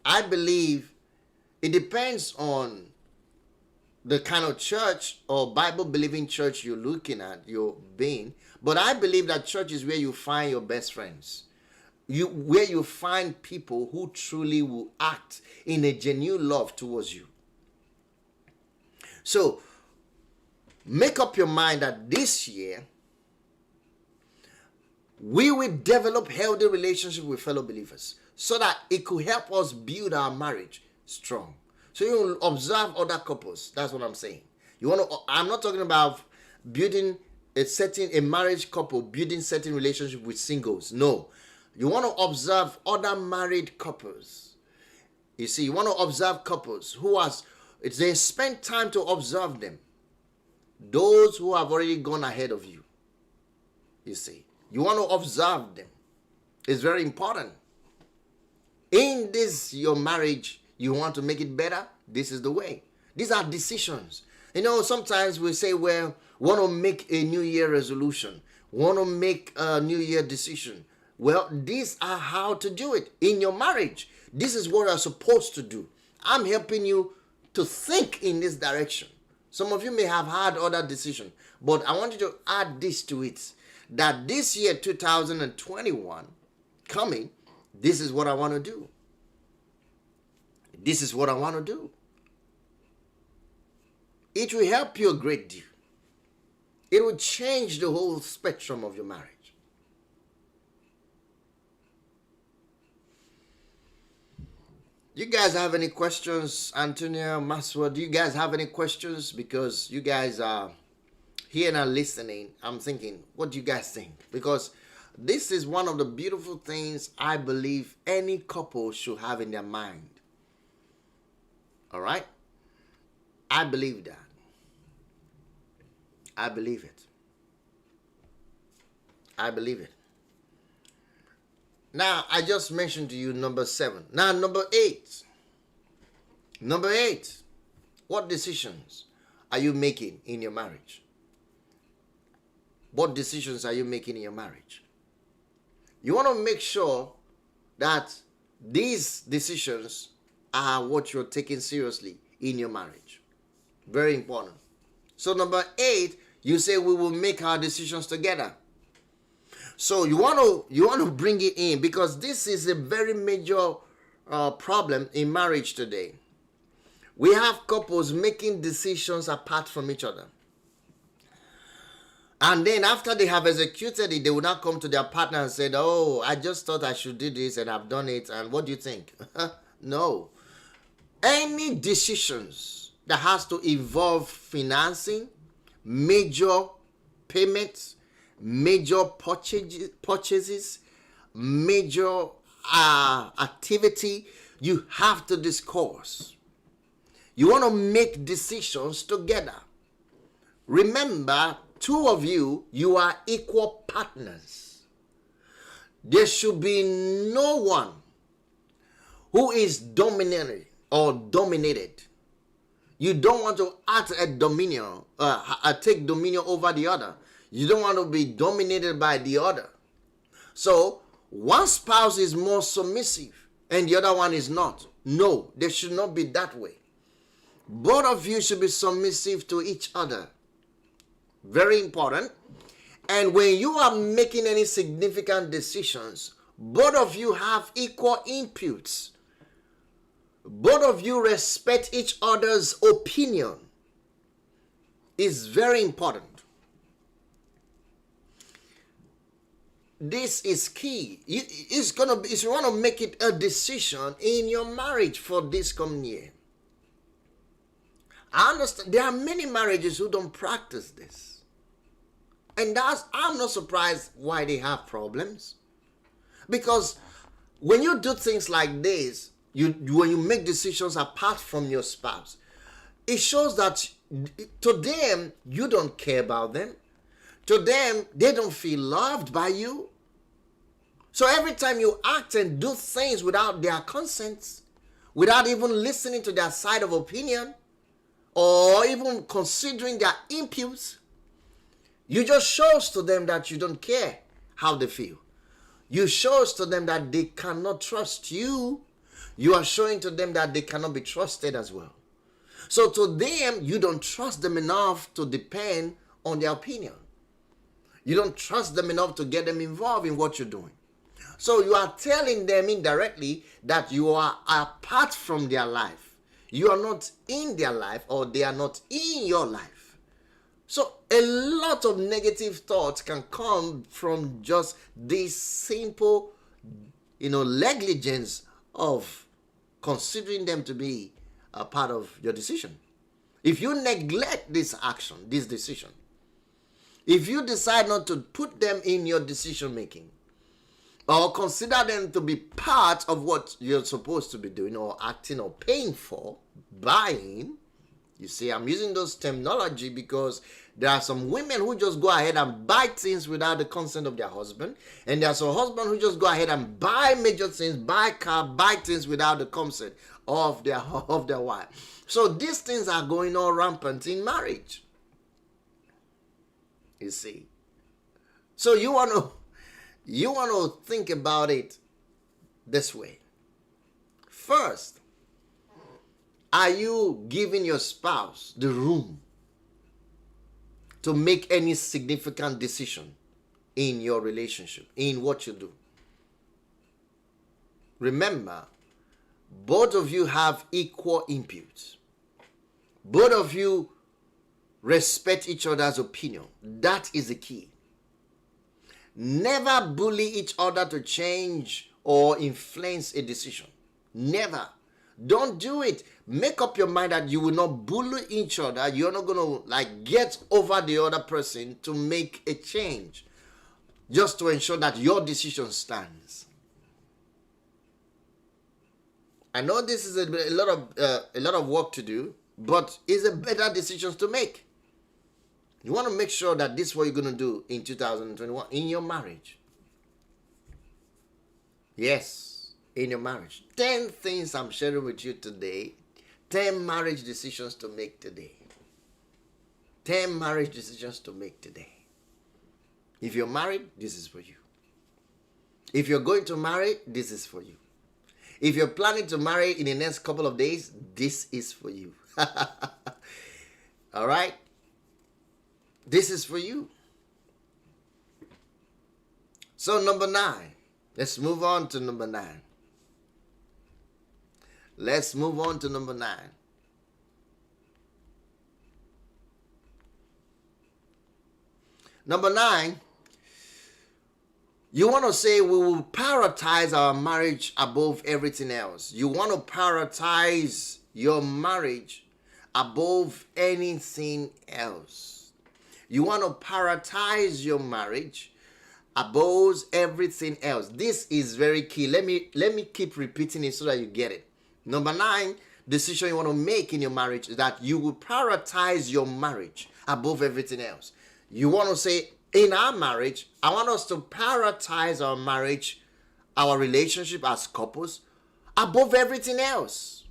I believe it depends on the kind of church or Bible-believing church you're looking at, you're being. But I believe that church is where you find your best friends. Where you find people who truly will act in a genuine love towards you. So, make up your mind that this year, we will develop healthy relationships with fellow believers so that it could help us build our marriage strong. So you will observe other couples. That's what I'm saying. I'm not talking about building a marriage couple, building certain relationship with singles. No. You want to observe other married couples. You see, you want to observe couples they spend time to observe them. Those who have already gone ahead of you. you see. You want to observe them. It's very important. In this, your marriage, you want to make it better, this is the way. These are decisions. You know, sometimes we say, well, want to make a New Year resolution, want to make a New Year decision. Well, these are how to do it in your marriage. This is what you're supposed to do. I'm helping you to think in this direction. Some of you may have had other decisions, but I want you to add this to it, that this year, 2021, coming, this is what I want to do. This is what I want to do. It will help you a great deal. It will change the whole spectrum of your marriage. You guys have any questions? Antonia, Maswa, do you guys have any questions? Because you guys are here and listening. I'm thinking, what do you guys think? Because this is one of the beautiful things I believe any couple should have in their mind. All right? I believe that. I believe it. I believe it. Now, I just mentioned to you number 7. Now, number 8. Number 8. What decisions are you making in your marriage? What decisions are you making in your marriage? You want to make sure that these decisions are what you're taking seriously in your marriage. Very important. So number 8, you say we will make our decisions together. So you want to bring it in, because this is a very major problem in marriage today. We have couples making decisions apart from each other. And then after they have executed it, they will not come to their partner and say, oh, I just thought I should do this and I've done it. And what do you think? No. Any decisions that has to involve financing, major payments, major purchases, major activity, you have to discuss. You want to make decisions together. Remember, 2 of you, you are equal partners. There should be no one who is dominated or dominated. You don't want to act at dominion, take dominion over the other. You don't want to be dominated by the other. So, one spouse is more submissive and the other one is not. No, they should not be that way. Both of you should be submissive to each other. Very important. And when you are making any significant decisions, both of you have equal inputs. Both of you respect each other's opinion. It's very important. This is key. If you want to make it a decision in your marriage for this coming year. I understand there are many marriages who don't practice this. And I'm not surprised why they have problems. Because when you do things like this, when you make decisions apart from your spouse, it shows that to them, you don't care about them. To them, they don't feel loved by you. So every time you act and do things without their consent, without even listening to their side of opinion, or even considering their inputs, you just shows to them that you don't care how they feel. You shows to them that they cannot trust you. You are showing to them that they cannot be trusted as well. So to them, you don't trust them enough to depend on their opinion. You don't trust them enough to get them involved in what you're doing. So you are telling them indirectly that you are apart from their life. You are not in their life, or they are not in your life. So a lot of negative thoughts can come from just this simple, negligence of considering them to be a part of your decision. If you neglect this action, this decision, if you decide not to put them in your decision making, or consider them to be part of what you're supposed to be doing, or acting, or paying for, buying. You see, I'm using those terminology because There are some women who just go ahead and buy things without the consent of their husband. And there are some husbands who just go ahead and buy major things, buy car, buy things without the consent of their wife. So these things are going on rampant in marriage. You see. So you want to think about it this way. First, are you giving your spouse the room to make any significant decision in your relationship, in what you do? Remember, both of you have equal inputs. Both of you respect each other's opinion. That is the key. Never bully each other to change or influence a decision. Never. Don't do it. Make up your mind that you will not bully each other. You're not going to get over the other person to make a change, just to ensure that your decision stands. I know this is a lot of work to do, but it's a better decisions to make. You want to make sure that this is what you're going to do in 2021 in your marriage. Yes, in your marriage. 10 things I'm sharing with you today. 10 marriage decisions to make today. 10 marriage decisions to make today. If you're married, this is for you. If you're going to marry, this is for you. If you're planning to marry in the next couple of days, this is for you. All right? This is for you. So number 9. Let's move on to number 9. Let's move on to number 9. Number 9, you want to say we will prioritize our marriage above everything else. You want to prioritize your marriage above anything else. You want to prioritize your marriage above everything else. This is very key. Let me keep repeating it so that you get it. Number 9 decision you want to make in your marriage is that you will prioritize your marriage above everything else. You want to say, in our marriage, I want us to prioritize our marriage, our relationship as couples, above everything else.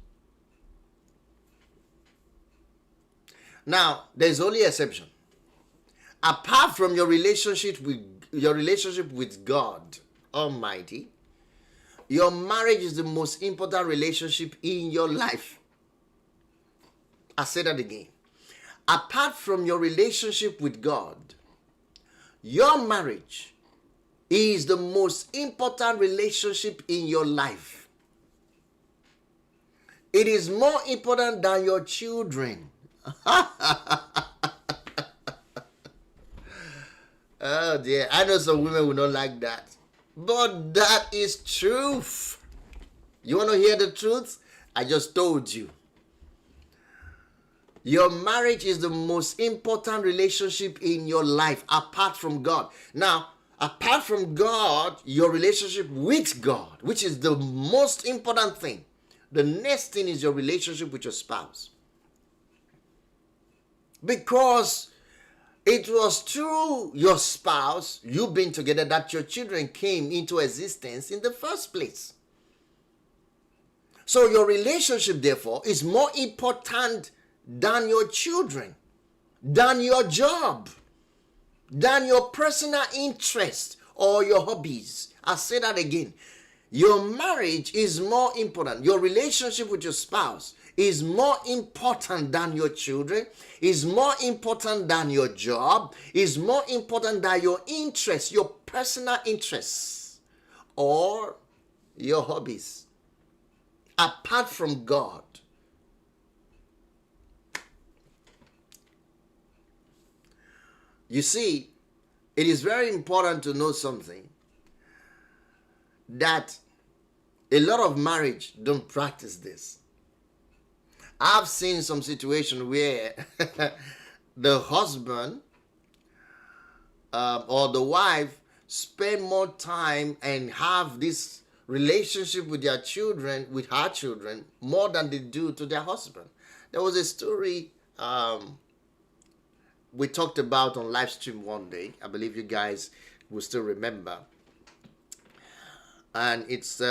Now, there's only exception. Apart from your relationship with God Almighty, your marriage is the most important relationship in your life. I say that again. Apart from your relationship with God, your marriage is the most important relationship in your life. It is more important than your children. Oh dear, I know some women will not like that. But that is truth. You want to hear the truth? I just told you. Your marriage is the most important relationship in your life apart from God. Now, apart from God, your relationship with God, which is the most important thing. The next thing is your relationship with your spouse. Because it was through your spouse, you being together, that your children came into existence in the first place. So your relationship, therefore, is more important than your children, than your job, than your personal interest or your hobbies. I'll say that again. Your marriage is more important. Your relationship with your spouse is more important than your children, is more important than your job, is more important than your interests, your personal interests, or your hobbies. Apart from God. You see, it is very important to know something, that a lot of marriage don't practice this. I've seen some situation where the husband or the wife spend more time and have this relationship with their children, with her children, more than they do to their husband. There was a story we talked about on live stream one day. I believe you guys will still remember. And it's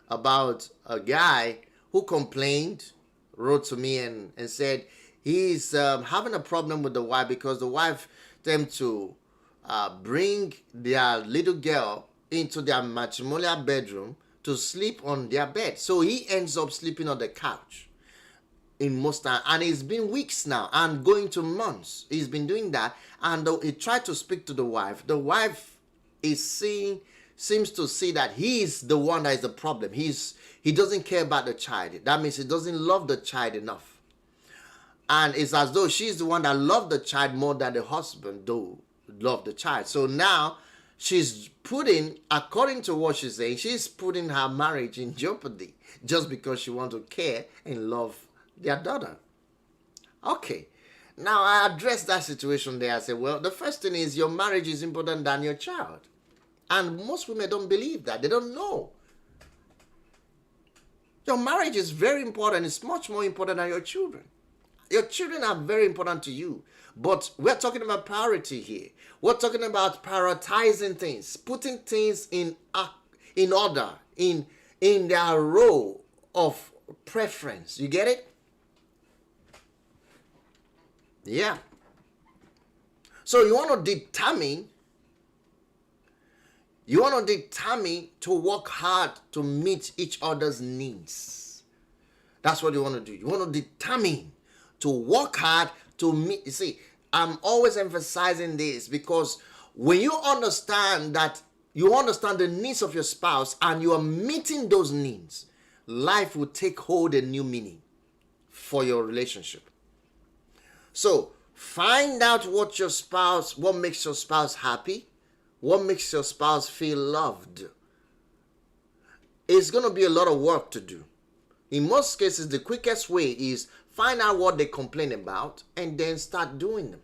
about a guy who complained, wrote to me and said he's having a problem with the wife because the wife them to bring their little girl into their matrimonial bedroom to sleep on their bed. So he ends up sleeping on the couch in most time, and it's been weeks now and going to months. He's been doing that, and he tried to speak to the wife. The wife seems to see that he is the one that is the problem. He doesn't care about the child. That means he doesn't love the child enough. And it's as though she's the one that loved the child more than the husband though loved the child. So now she's putting, according to what she's saying, she's putting her marriage in jeopardy just because she wants to care and love their daughter. Okay. Now I addressed that situation there. I said, well, the first thing is your marriage is important than your child. And most women don't believe that. They don't know. Your marriage is very important. It's much more important than your children. Your children are very important to you. But we're talking about priority here. We're talking about prioritizing things, putting things in order, in their role of preference. You get it? Yeah. So you want to determine to work hard to meet each other's needs. That's what you want to do. You want to determine to work hard to meet. You see, I'm always emphasizing this because when you understand the needs of your spouse and you are meeting those needs, life will take hold a new meaning for your relationship. So find out what makes your spouse happy, what makes your spouse feel loved. It's going to be a lot of work to do. In most cases, the quickest way is find out what they complain about and then start doing them.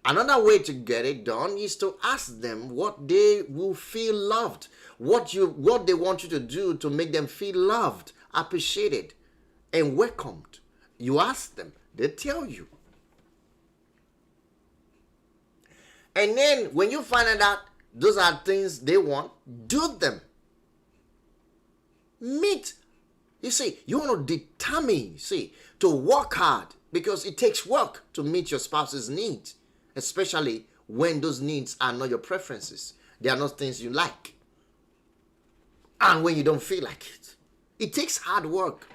Another way to get it done is to ask them what they will feel loved, what they want you to do to make them feel loved, appreciated, and welcomed. You ask them, they tell you. And then when you find out those are things they want, do them. Meet. You see, you want to determine, to work hard because it takes work to meet your spouse's needs, especially when those needs are not your preferences. They are not things you like. And when you don't feel like it. It takes hard work.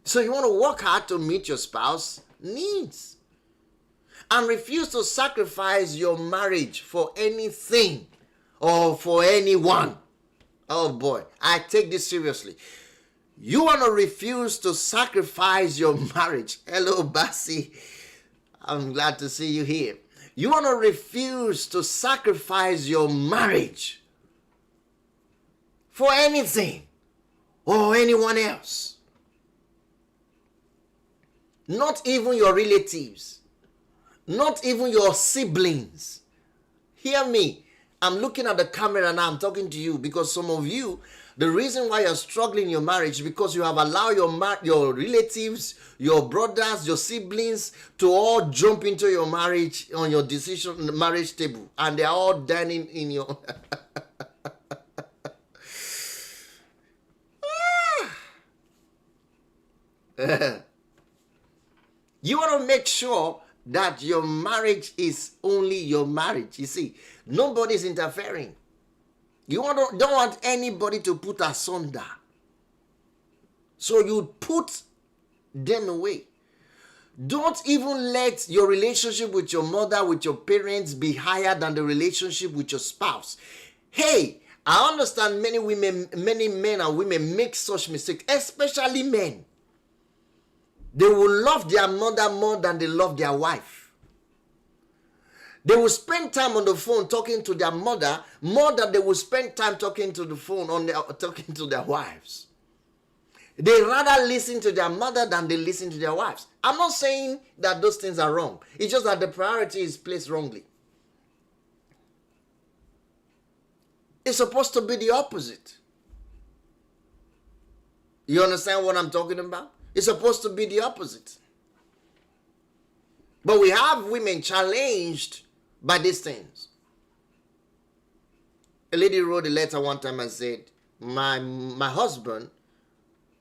So you want to work hard to meet your spouse's needs. And refuse to sacrifice your marriage for anything or for anyone. Oh boy, I take this seriously. You want to refuse to sacrifice your marriage. Hello, Bassi. I'm glad to see you here. You want to refuse to sacrifice your marriage for anything or anyone else. Not even your relatives. Not even your siblings. Hear me. I'm looking at the camera now. I'm talking to you because some of you, the reason why you're struggling in your marriage is because you have allowed your relatives, your brothers, your siblings to all jump into your marriage on your marriage table. And they're all dining in your... You want to make sure that your marriage is only your marriage. You see, nobody's interfering. You don't want anybody to put asunder. So you put them away. Don't even let your relationship with your mother, with your parents be higher than the relationship with your spouse. Hey, I understand many men and women make such mistakes, especially men. They will love their mother more than they love their wife. They will spend time on the phone talking to their mother more than they will spend time talking to the phone talking to their wives. They rather listen to their mother than they listen to their wives. I'm not saying that those things are wrong. It's just that the priority is placed wrongly. It's supposed to be the opposite. You understand what I'm talking about? It's supposed to be the opposite. But we have women challenged by these things. A lady wrote a letter one time and said, my husband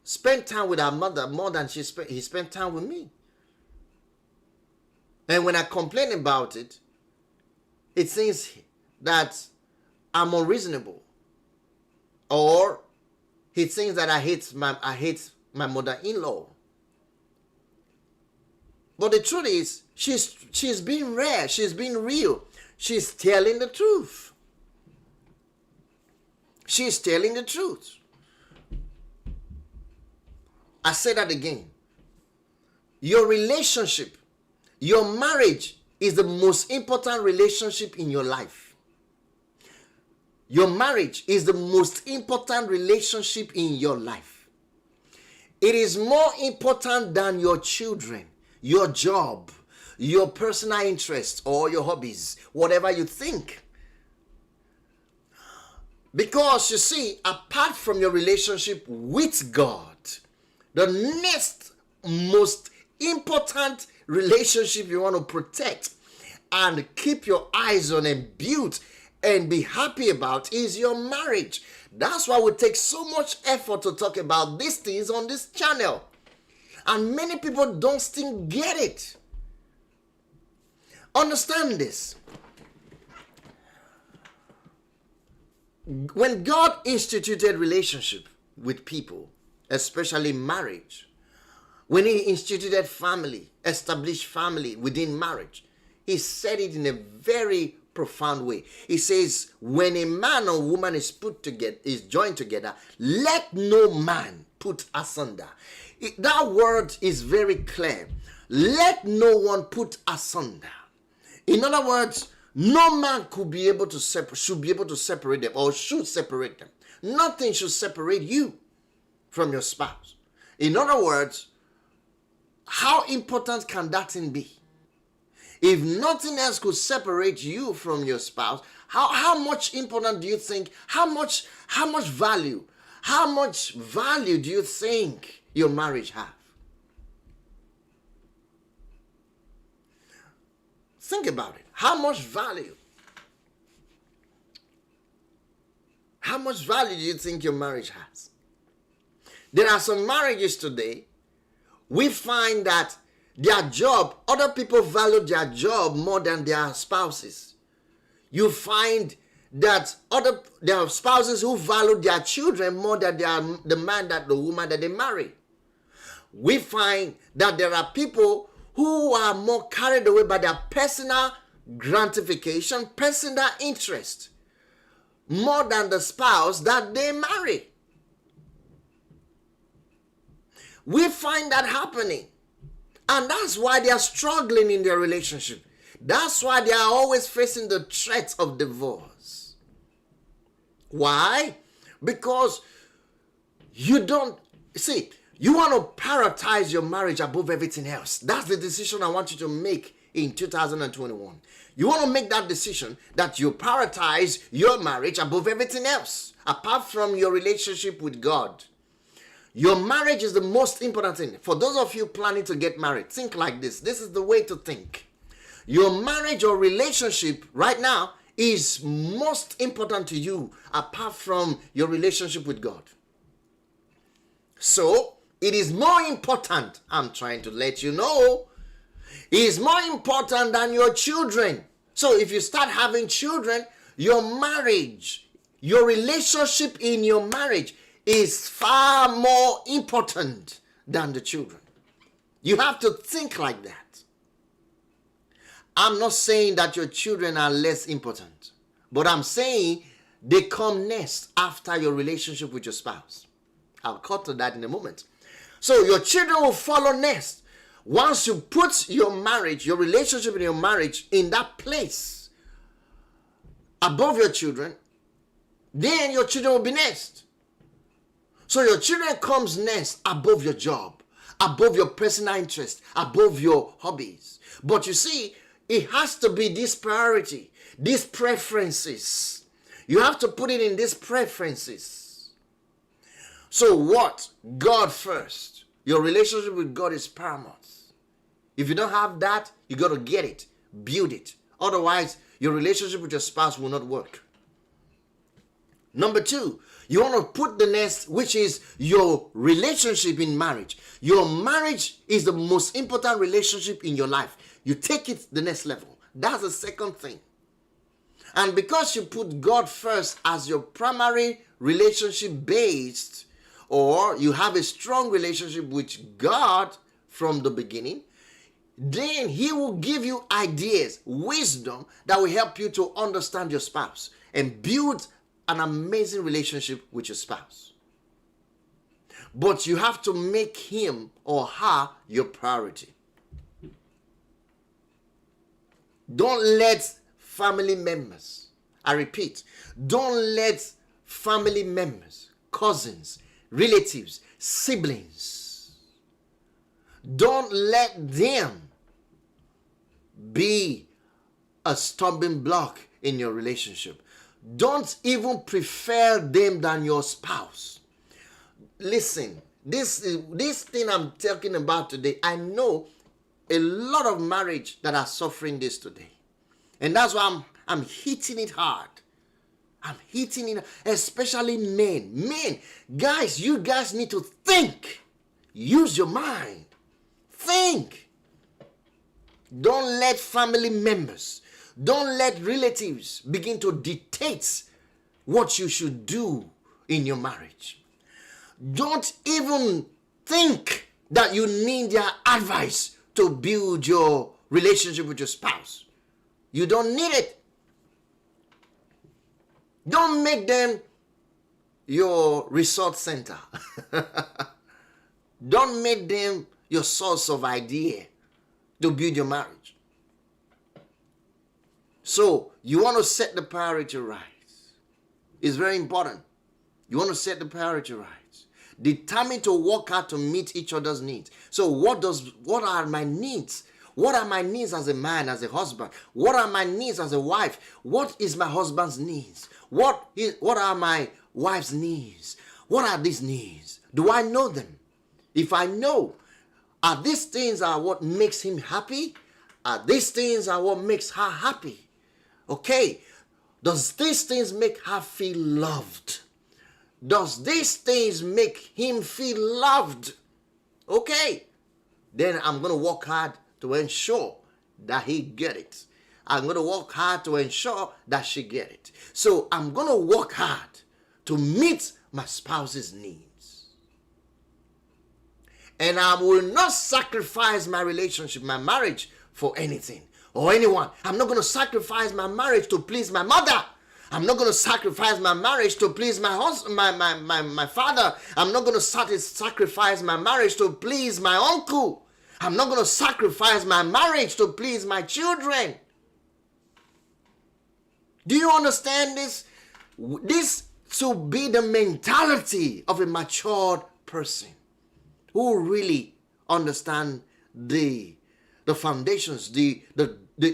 spent time with our mother more than he spent time with me. And when I complain about it, it seems that I'm unreasonable. Or he thinks that I hate my mother-in-law. But the truth is, she's being rare, she's being real. She's telling the truth. She's telling the truth. I say that again. Your relationship, your marriage is the most important relationship in your life. Your marriage is the most important relationship in your life. It is more important than your children, your job, your personal interests, or your hobbies, whatever you think. Because you see, apart from your relationship with God, the next most important relationship you want to protect and keep your eyes on and build and be happy about is your marriage. That's why we take so much effort to talk about these things on this channel. And many people don't still get it. Understand this. When God instituted relationship with people, especially marriage, when he instituted family, established family within marriage, he said it in a very profound way. He says, when a man or woman is joined together, let no man put asunder. That word is very clear. Let no one put asunder. In other words, no man should be able to separate them or should separate them. Nothing should separate you from your spouse. In other words, how important can that thing be? If nothing else could separate you from your spouse, how much important do you think, how much value do you think your marriage have? Think about it. How much value do you think your marriage has? There are some marriages today, we find that their job, other people value their job more than their spouses. You find that there are spouses who value their children more than the woman that they marry. We find that there are people who are more carried away by their personal gratification, personal interest, more than the spouse that they marry. We find that happening. And that's why they are struggling in their relationship. That's why they are always facing the threat of divorce. Why? Because you want to prioritize your marriage above everything else. That's the decision I want you to make in 2021. You want to make that decision that you prioritize your marriage above everything else, apart from your relationship with God. Your marriage is the most important thing. For those of you planning to get married, think like this. This is the way to think. Your marriage or relationship right now is most important to you apart from your relationship with God. So, it is more important, I'm trying to let you know, it is more important than your children. So, if you start having children, your marriage, your relationship in your marriage is far more important than the children. You have to think like that. I'm not saying that your children are less important, but I'm saying they come next after your relationship with your spouse. I'll cut to that in a moment. So your children will follow next. Once you put your marriage, your relationship in your marriage in that place above your children, then your children will be next. So your children comes next above your job, above your personal interest, above your hobbies. But you see, it has to be this priority, these preferences. You have to put it in these preferences. So what? God first. Your relationship with God is paramount. If you don't have that, you got to get it, build it. Otherwise, your relationship with your spouse will not work. Number 2, you want to put the next, which is your relationship in marriage. Your marriage is the most important relationship in your life. You take it the next level. That's the second thing. And because you put God first as your primary relationship based, or you have a strong relationship with God from the beginning, then He will give you ideas, wisdom that will help you to understand your spouse and build an amazing relationship with your spouse. But you have to make him or her your priority. Don't let family members, I repeat, don't let family members, cousins, relatives, siblings, don't let them be a stumbling block in your relationship. Don't even prefer them than your spouse. Listen, this thing I'm talking about today, I know a lot of marriage that are suffering this today. And that's why I'm hitting it hard. I'm hitting it, especially men. Men, guys, you guys need to think. Use your mind. Think. Don't let family members, don't let relatives begin to dictate what you should do in your marriage. Don't even think that you need their advice to build your relationship with your spouse. You don't need it. Don't make them your resource center. Don't make them your source of idea to build your marriage. So you want to set the priority right. It's very important. You want to set the priority right. Determine to work hard to meet each other's needs. So what are my needs? What are my needs as a man, as a husband? What are my needs as a wife? What is my husband's needs? What are my wife's needs? What are these needs? Do I know them? If I know, are these things are what makes him happy? Are these things are what makes her happy? Okay. Does these things make her feel loved? Does these things make him feel loved? Okay. Then I'm going to work hard to ensure that he get it. I'm going to work hard to ensure that she get it. So I'm going to work hard to meet my spouse's needs. And I will not sacrifice my relationship, my marriage for anything or anyone. I'm not going to sacrifice my marriage to please my mother. I'm not going to sacrifice my marriage to please my husband, my father. I'm not going to sacrifice my marriage to please my uncle. I'm not going to sacrifice my marriage to please my children. Do you understand this? This should be the mentality of a matured person who really understand the foundations, the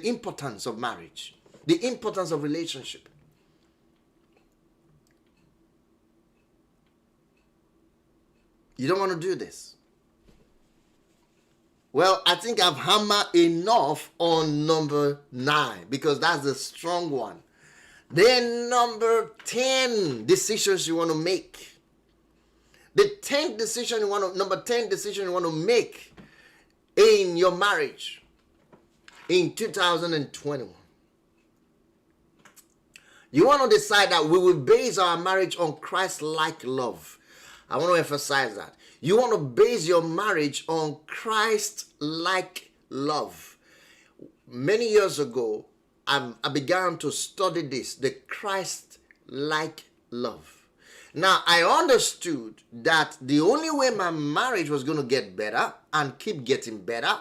importance of marriage, the importance of relationship. You don't want to do this. Well, I think I've hammered enough on number 9 because that's the strong one. Then number 10 decisions you want to make. The 10th decision number 10 decision you want to make in your marriage in 2021. You want to decide that we will base our marriage on Christ-like love. I want to emphasize that. You want to base your marriage on Christ-like love. Many years ago, I began to study this, the Christ-like love. Now, I understood that the only way my marriage was going to get better and keep getting better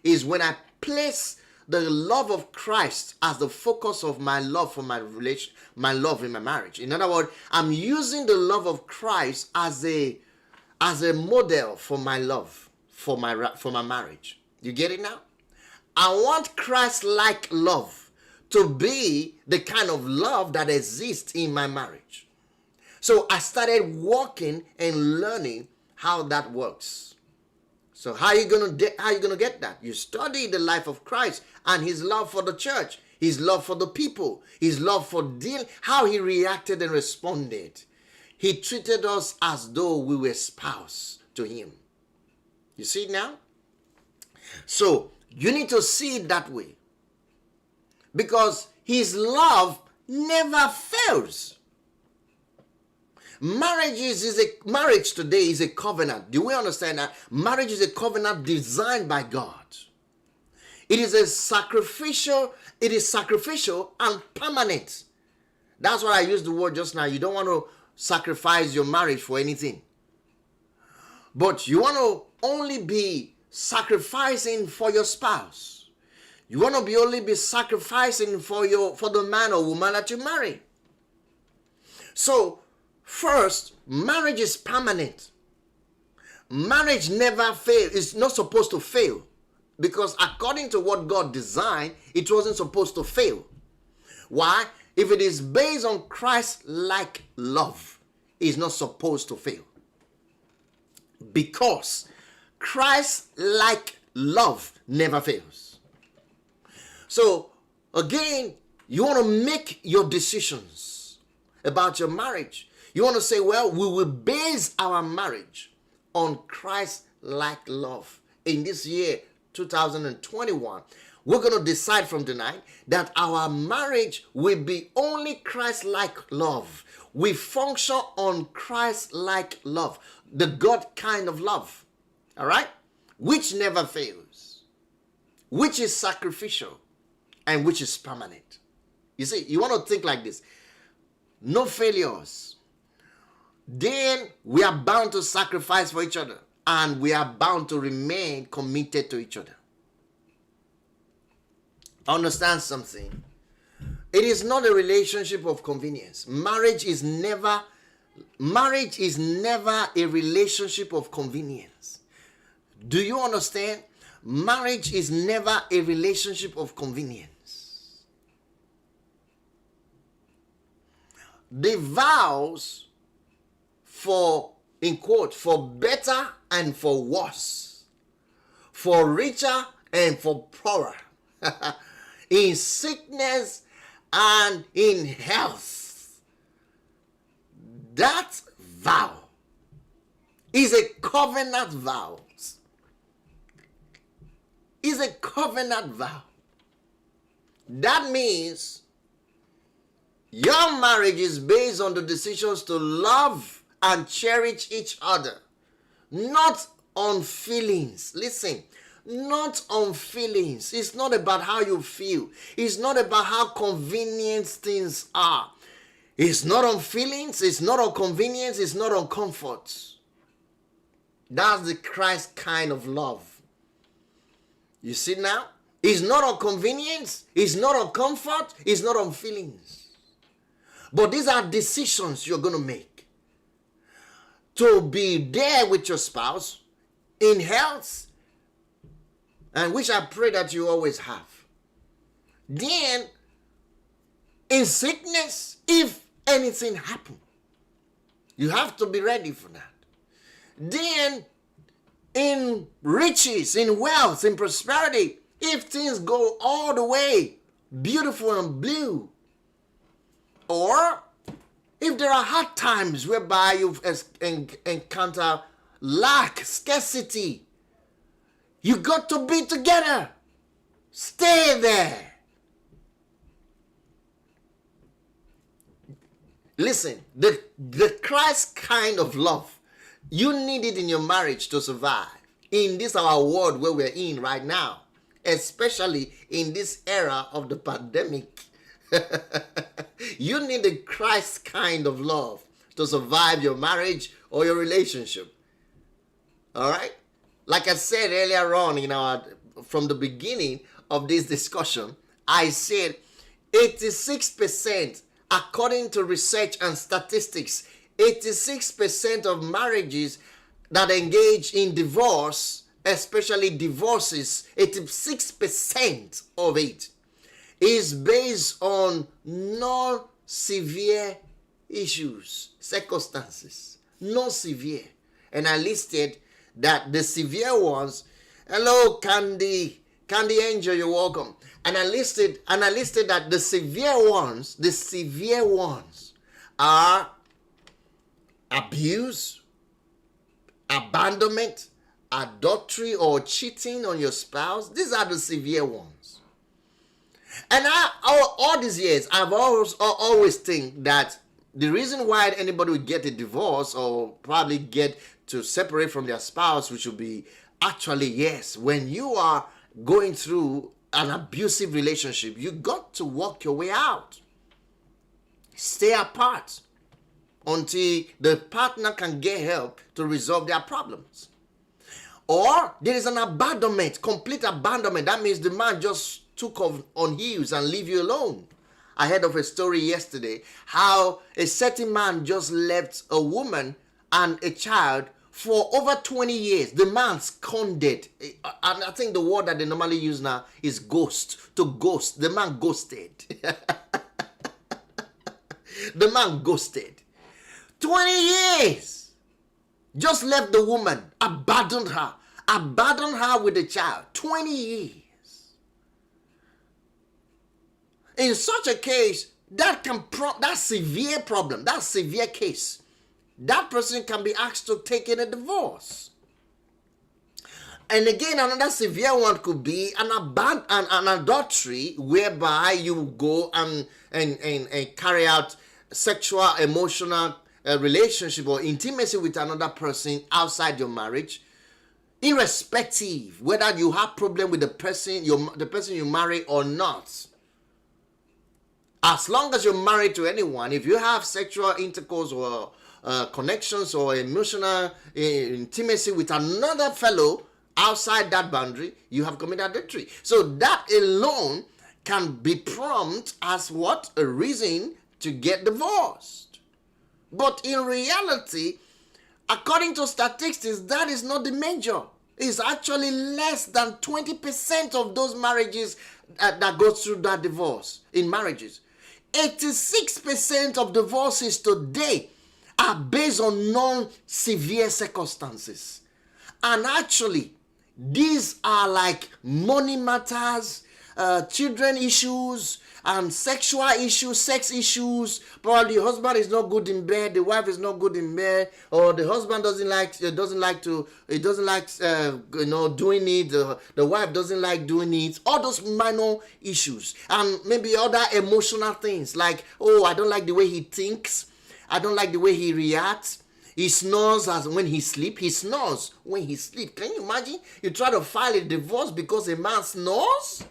is when I place the love of Christ as the focus of my love for my love in my marriage. In other words, I'm using the love of Christ as a model for my love for my marriage. You get it now? I want Christ-like love to be the kind of love that exists in my marriage. So I started walking and learning how that works. So how are you gonna get that? You study the life of Christ and his love for the church, his love for the people, his love for how he reacted and responded. He treated us as though we were spouse to him. You see it now? So you need to see it that way. Because his love never fails. Marriage today is a covenant. Do we understand that? Marriage is a covenant designed by God. It is sacrificial and permanent. That's why I used the word just now. You don't want to sacrifice your marriage for anything. But you want to only be sacrificing for your spouse. You want to only be sacrificing for the man or woman that you marry. So, first, marriage is permanent. Marriage never fails. It's not supposed to fail. Because according to what God designed, it wasn't supposed to fail. Why? If it is based on Christ-like love, it's not supposed to fail. Because Christ-like love never fails. So, again, you want to make your decisions about your marriage. You want to say, well, we will base our marriage on Christ-like love. In this year, 2021, we're going to decide from tonight that our marriage will be only Christ-like love. We function on Christ-like love, the God kind of love, all right, which never fails, which is sacrificial, and which is permanent. You see, you want to think like this. No failures. Then we are bound to sacrifice for each other, and we are bound to remain committed to each other. Understand something. It is not a relationship of convenience. Marriage is never a relationship of convenience. Do you understand? Marriage is never a relationship of convenience. The vows for, in quote, for better and for worse, for richer and for poorer, in sickness and in health. That vow is a covenant vow. Is a covenant vow. That means your marriage is based on the decisions to love and cherish each other, not on feelings. Listen, not on feelings. It's not about how you feel. It's not about how convenient things are. It's not on feelings. It's not on convenience. It's not on comfort. That's the Christ kind of love. You see now? It's not on convenience. It's not on comfort. It's not on feelings. But these are decisions you're going to make. To be there with your spouse in health, and which I pray that you always have. Then, in sickness, if anything happens, you have to be ready for that. Then, in riches, in wealth, in prosperity, if things go all the way beautiful and blue, or if there are hard times whereby you encounter lack, scarcity, you got to be together. Stay there. Listen, the Christ kind of love, you need it in your marriage to survive. In this our world where we're in right now, especially in this era of the pandemic. You need the Christ kind of love to survive your marriage or your relationship. All right? Like I said earlier on from the beginning of this discussion, I said 86%, according to research and statistics, 86% of marriages that engage in divorce, especially divorces, 86% of it is based on non-severe issues, circumstances, non-severe. And I listed that the severe ones, hello Candy Angel, you're welcome. And I listed that the severe ones are abuse, abandonment, adultery, or cheating on your spouse. These are the severe ones. And all these years, I've always think that the reason why anybody would get a divorce or probably get to separate from their spouse, which would be actually, yes, when you are going through an abusive relationship, you got to work your way out. Stay apart until the partner can get help to resolve their problems. Or there is an abandonment, complete abandonment. That means the man just took off on heels and leave you alone. I heard of a story yesterday how a certain man just left a woman and a child for over 20 years. The man squandered. And I think the word that they normally use now is ghost. To ghost. The man ghosted. The man ghosted. 20 years. Just left the woman. Abandoned her. Abandoned her with the child. 20 years. In such a case, that severe problem, that severe case, that person can be asked to take in a divorce. And again, another severe one could be an adultery, whereby you go and carry out sexual, emotional relationship or intimacy with another person outside your marriage, irrespective whether you have problem with the person you marry or not. As long as you're married to anyone, if you have sexual intercourse or connections or emotional intimacy with another fellow outside that boundary, you have committed adultery. So that alone can be prompt as what? A reason to get divorced. But in reality, according to statistics, that is not the major. It's actually less than 20% of those marriages that go through that divorce in marriages. 86% of divorces today are based on non-severe circumstances. And actually, these are like money matters, children issues, and sexual issues, sex issues. Probably the husband is not good in bed, the wife is not good in bed, or the husband doesn't like doing it. The wife doesn't like doing it. All those minor issues, and maybe other emotional things like, oh, I don't like the way he thinks, I don't like the way he reacts. He snores as when he sleeps. He snores when he sleeps. Can you imagine? You try to file a divorce because a man snores?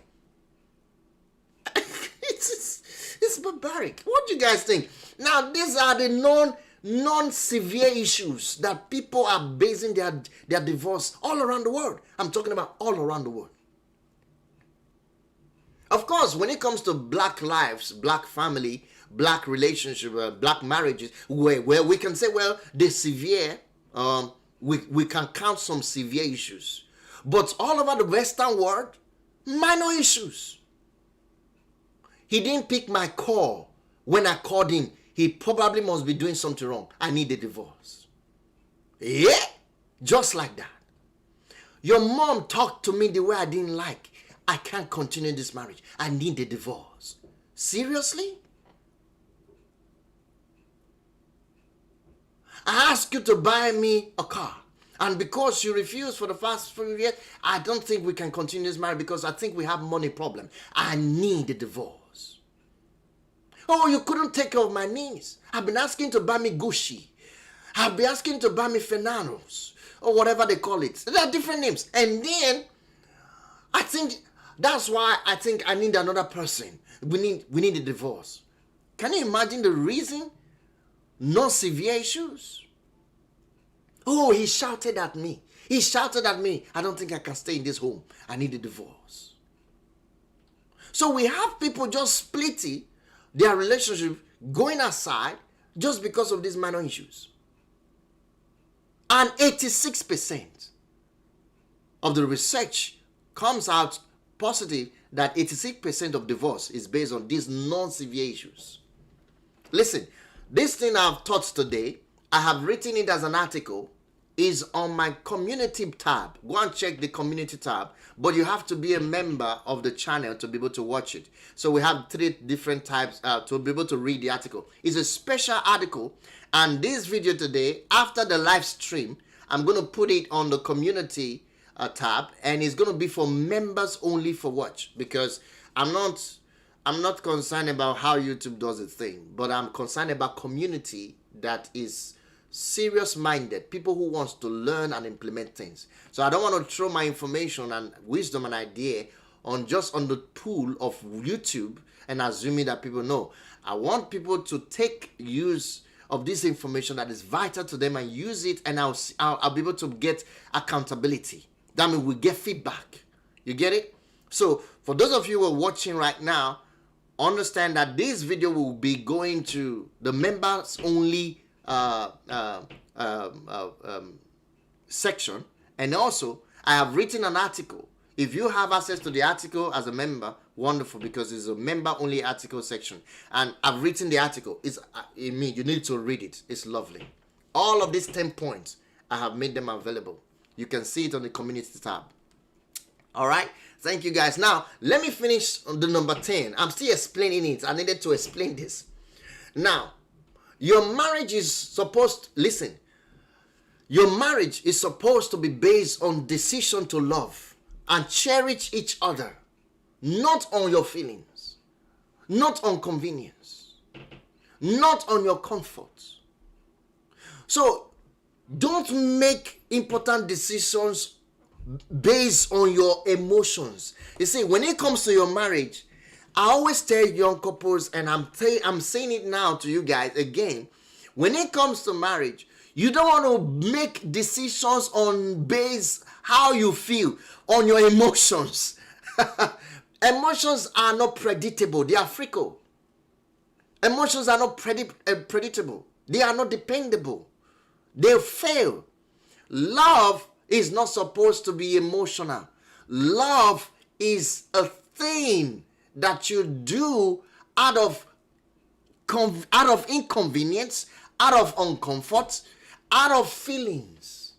It's barbaric. What do you guys think? Now, these are the non-severe issues that people are basing their divorce all around the world. I'm talking about all around the world. Of course, when it comes to black lives, black family, black relationship, black marriages, where we can say, well, the severe, we can count some severe issues. But all over the Western world, minor issues. He didn't pick my call when I called him. He probably must be doing something wrong. I need a divorce. Yeah, just like that. Your mom talked to me the way I didn't like. I can't continue this marriage. I need a divorce. Seriously? I asked you to buy me a car. And because you refused for the past few years, I don't think we can continue this marriage because I think we have money problem. I need a divorce. Oh, you couldn't take care of my needs. I've been asking to buy me Gucci. I've been asking to buy me Fenanos or whatever they call it. There are different names. And then I think that's why I think I need another person. We need a divorce. Can you imagine the reason? No severe issues. Oh, he shouted at me. He shouted at me. I don't think I can stay in this home. I need a divorce. So we have people just splitting their relationship, going aside just because of these minor issues. And 86% of the research comes out positive that 86% of divorce is based on these non-severe issues. Listen, this thing I've taught today, I have written it as an article is on my community tab. Go and check the community tab. But you have to be a member of the channel to be able to watch it. So we have 3 different types to be able to read the article. It's a special article. And this video today, after the live stream, I'm going to put it on the community tab. And it's going to be for members only for watch. Because I'm not concerned about how YouTube does its thing. But I'm concerned about community that is serious minded, people who wants to learn and implement things. So I don't want to throw my information and wisdom and idea on just on the pool of YouTube and assuming that people know. I want people to take use of this information that is vital to them and use it, and I'll be able to get accountability. That means we get feedback. You get it? So for those of you who are watching right now, understand that this video will be going to the members only section, and also I have written an article. If you have access to the article as a member, wonderful, because it's a member only article section, and I've written the article. You need to read it. It's lovely. All of these 10 points, I have made them available. You can see it on the community tab. All right, thank you guys. Now let me finish on the number 10. I'm still explaining it. I needed to explain this. Now, your marriage is supposed, listen, your marriage is supposed to be based on decision to love and cherish each other, not on your feelings, not on convenience, not on your comfort. So don't make important decisions based on your emotions. You see, when it comes to your marriage, I always tell young couples, and I'm saying it now to you guys again, when it comes to marriage, you don't want to make decisions on base how you feel, on your emotions. Emotions are not predictable. They are fickle. Emotions are not predictable. They are not dependable. They fail. Love is not supposed to be emotional. Love is a thing that you do out of inconvenience, out of uncomfort, out of feelings.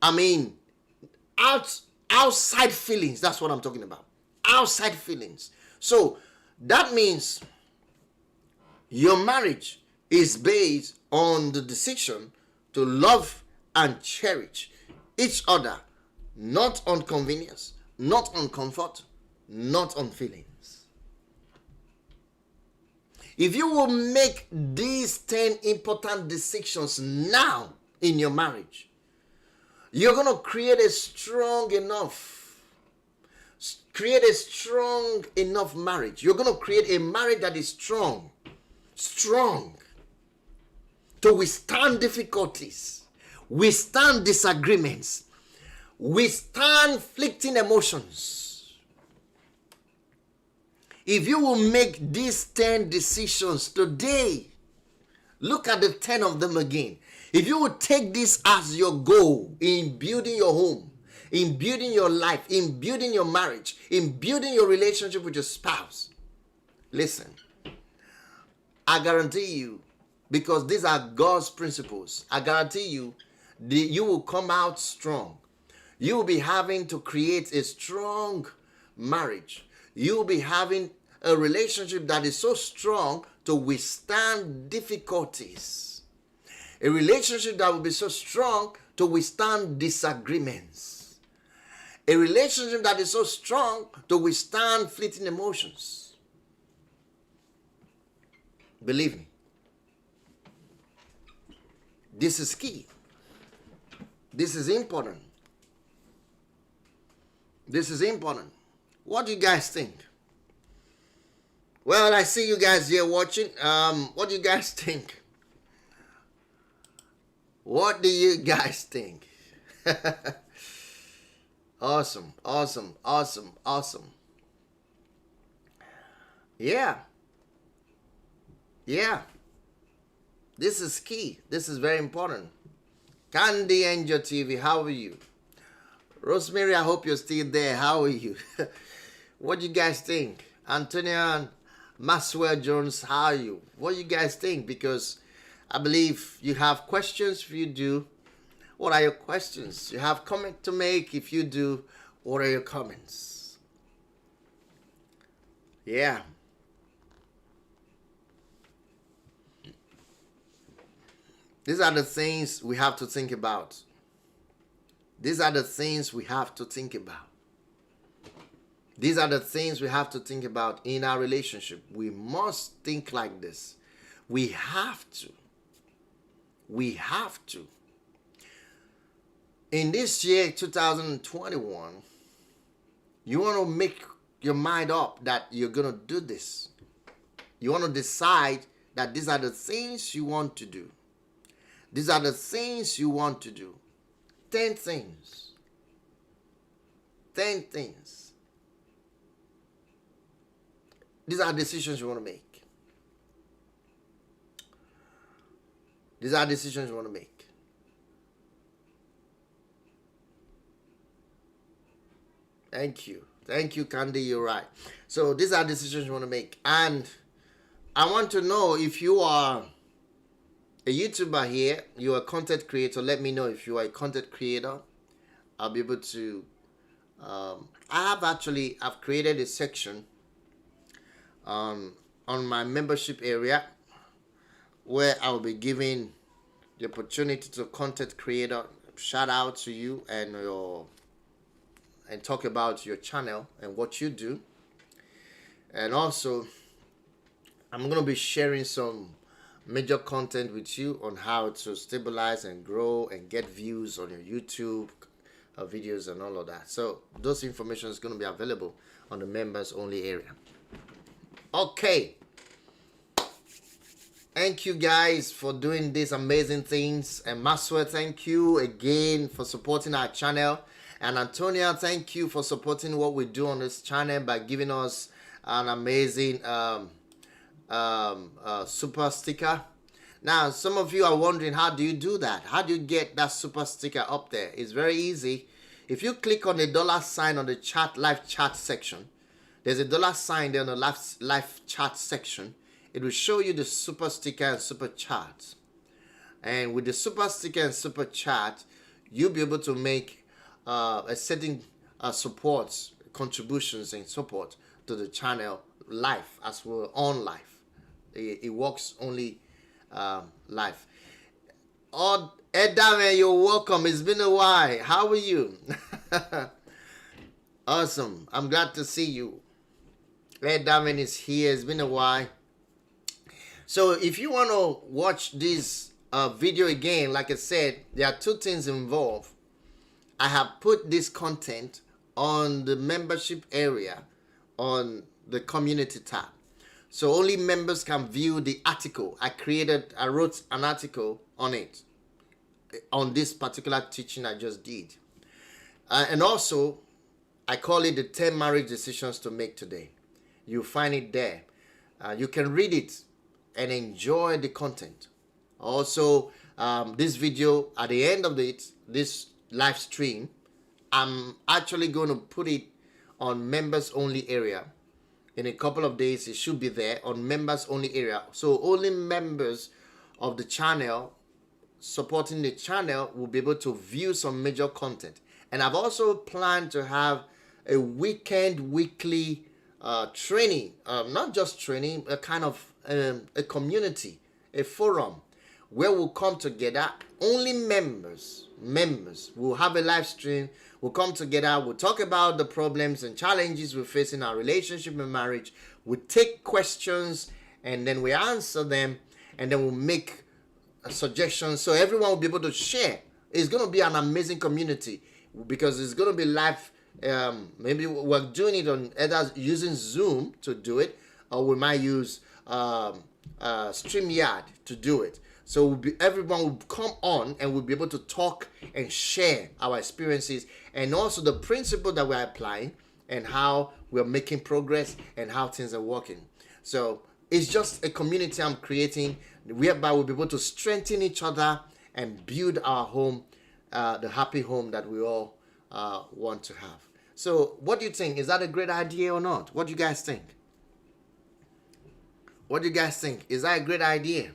I mean, outside feelings. That's what I'm talking about. Outside feelings. So that means your marriage is based on the decision to love and cherish each other, not on convenience, not on comfort, not on feelings. If you will make these 10 important decisions now in your marriage, you're going to create a strong enough marriage. You're going to create a marriage that is strong to withstand difficulties, withstand disagreements, withstand fleeting emotions. If you will make these 10 decisions today, look at the 10 of them again. If you will take this as your goal in building your home, in building your life, in building your marriage, in building your relationship with your spouse, listen, I guarantee you, because these are God's principles, I guarantee you, you will come out strong. You will be having to create a strong marriage. You will be having a relationship that is so strong to withstand difficulties. A relationship that will be so strong to withstand disagreements. A relationship that is so strong to withstand fleeting emotions. Believe me. This is key. This is important. This is important. What do you guys think? Well, I see you guys here watching. What do you guys think? What do you guys think? Awesome, awesome, awesome, awesome. Yeah. Yeah. This is key. This is very important. Candy Angel TV, how are you? Rosemary, I hope you're still there. How are you? What do you guys think? Antonia Maxwell Jones, how are you? What do you guys think? Because I believe you have questions. If you do, What are your questions? You have comment to make? If you do, what are your comments? Yeah. These are the things we have to think about. These are the things we have to think about. These are the things we have to think about in our relationship. We must think like this. We have to. We have to. In this year, 2021, you want to make your mind up that you're going to do this. You want to decide that these are the things you want to do. These are the things you want to do. 10 things. 10 things. These are decisions you want to make. These are decisions you want to make. Thank you. Thank you, Candy. You're right. So these are decisions you want to make. And I want to know if you are a YouTuber here, you're a content creator. Let me know if you are a content creator. I'll be able to... I've created a section on my membership area where I'll be giving the opportunity to content creator, shout out to you and talk about your channel and what you do. And also, I'm going to be sharing some major content with you on how to stabilize and grow and get views on your YouTube videos and all of that. So those information is going to be available on the members only area. Okay. Thank you guys for doing these amazing things. And Maswell, thank you again for supporting our channel. And Antonia, thank you for supporting what we do on this channel by giving us an amazing super sticker. Now, some of you are wondering, how do you do that? How do you get that super sticker up there? It's very easy. If you click on the $sign on the chat, live chat section, there's a $sign there on the live chat section. It will show you the super sticker and super chat. And with the super sticker and super chat, you'll be able to make a certain support, contributions and support to the channel live as well on live. It works only live. Oh, Edame, you're welcome. It's been a while. How are you? Awesome. I'm glad to see you. Edame is here. It's been a while. So if you want to watch this video again, like I said, there are two things involved. I have put this content on the membership area on the community tab. So only members can view the article. I wrote an article on it, on this particular teaching I just did. And also, I call it the 10 marriage decisions to make today. You'll find it there. You can read it and enjoy the content. Also, this video, at the end of this live stream, I'm actually going to put it on members only area. In a couple of days, it should be there on members only area. So only members of the channel supporting the channel will be able to view some major content. And I've also planned to have a weekly training, not just training, a kind of a community, a forum where we'll come together. Only members will have a live stream. We'll come together. We'll talk about the problems and challenges we face in our relationship and marriage. We'll take questions and then we answer them, and then we'll make suggestions so everyone will be able to share. It's going to be an amazing community because it's going to be live. Maybe we're doing it on either using Zoom to do it, or we might use StreamYard to do it. So everyone will come on and we'll be able to talk and share our experiences and also the principle that we're applying and how we're making progress and how things are working. So it's just a community I'm creating whereby we'll be able to strengthen each other and build our home, the happy home that we all want to have. So what do you think? Is that a great idea or not? What do you guys think? What do you guys think? Is that a great idea?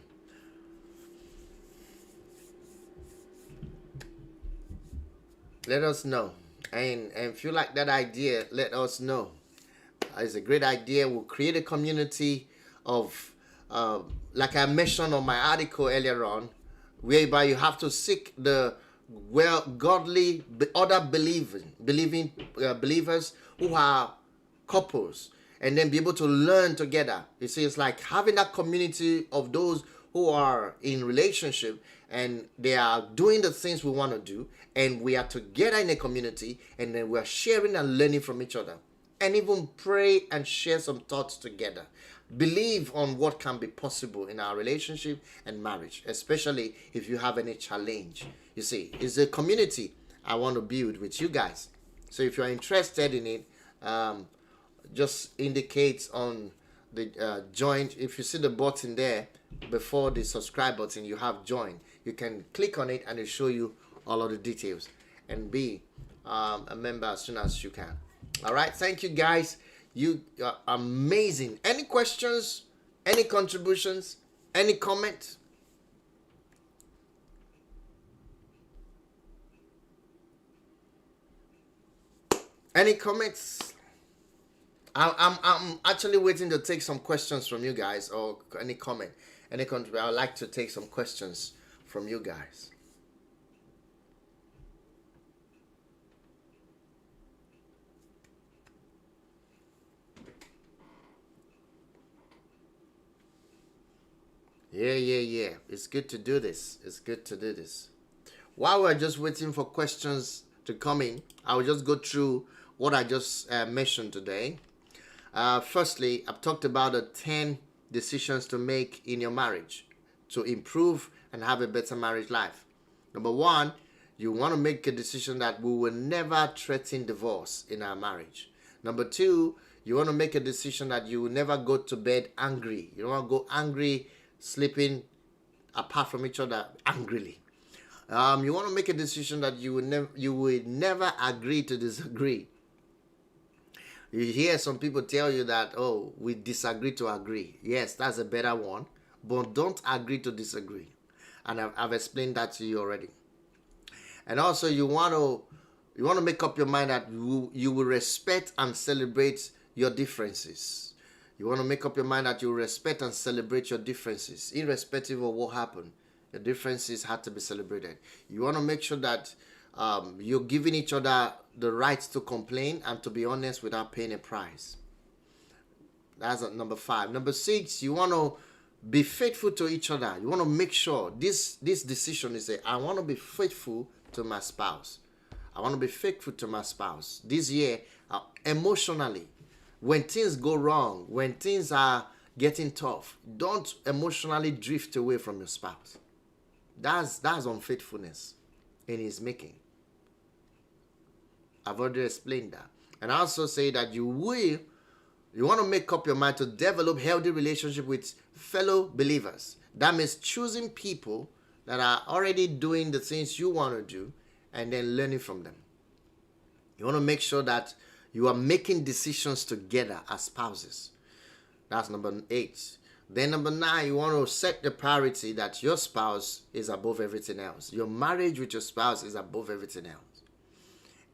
let us know. And if you like that idea, let us know. It's a great idea. We'll create a community of, like I mentioned on my article earlier on, whereby you have to seek the well godly other believers who are couples, and then be able to learn together. You see, it's like having that community of those who are in relationship and they are doing the things we want to do, and we are together in a community, and then we are sharing and learning from each other, and even pray and share some thoughts together. Believe on what can be possible in our relationship and marriage, especially if you have any challenge. You see, it's a community I want to build with you guys. So if you're interested in it, just indicate on the join. If you see the button there before the subscribe button, you have join. You can click on it and it'll show you all of the details, and be a member as soon as you can. All right, thank you guys. You are amazing. Any questions, any contributions, any comment? Any comments? I'm actually waiting to take some questions from you guys, or any comment, any contribution. I would like to take some questions from you guys. Yeah. It's good to do this. It's good to do this. While we're just waiting for questions to come in, I'll just go through what I just mentioned today. Firstly, I've talked about the 10 decisions to make in your marriage to improve and have a better marriage life. Number one, you want to make a decision that we will never threaten divorce in our marriage. Number two, you want to make a decision that you will never go to bed angry. You don't want to go angry, sleeping apart from each other angrily. You want to make a decision that you will never agree to disagree. You hear some people tell you that, oh, we disagree to agree. Yes, that's a better one, but don't agree to disagree. And I've explained that to you already. And also, you want to make up your mind that you will respect and celebrate your differences. You want to make up your mind that you respect and celebrate your differences, irrespective of what happened. Your differences had to be celebrated. You want to make sure that you're giving each other the right to complain and to be honest without paying a price. That's at number 5. Number 6, you want to be faithful to each other. You want to make sure this decision is I want to be faithful to my spouse. I want to be faithful to my spouse. This year, emotionally, when things go wrong, when things are getting tough, don't emotionally drift away from your spouse. That's unfaithfulness in his making. I've already explained that. And I also say that you want to make up your mind to develop healthy relationship with fellow believers. That means choosing people that are already doing the things you want to do and then learning from them. You want to make sure that you are making decisions together as spouses. That's number 8. Then number 9, you want to set the priority that your spouse is above everything else. Your marriage with your spouse is above everything else.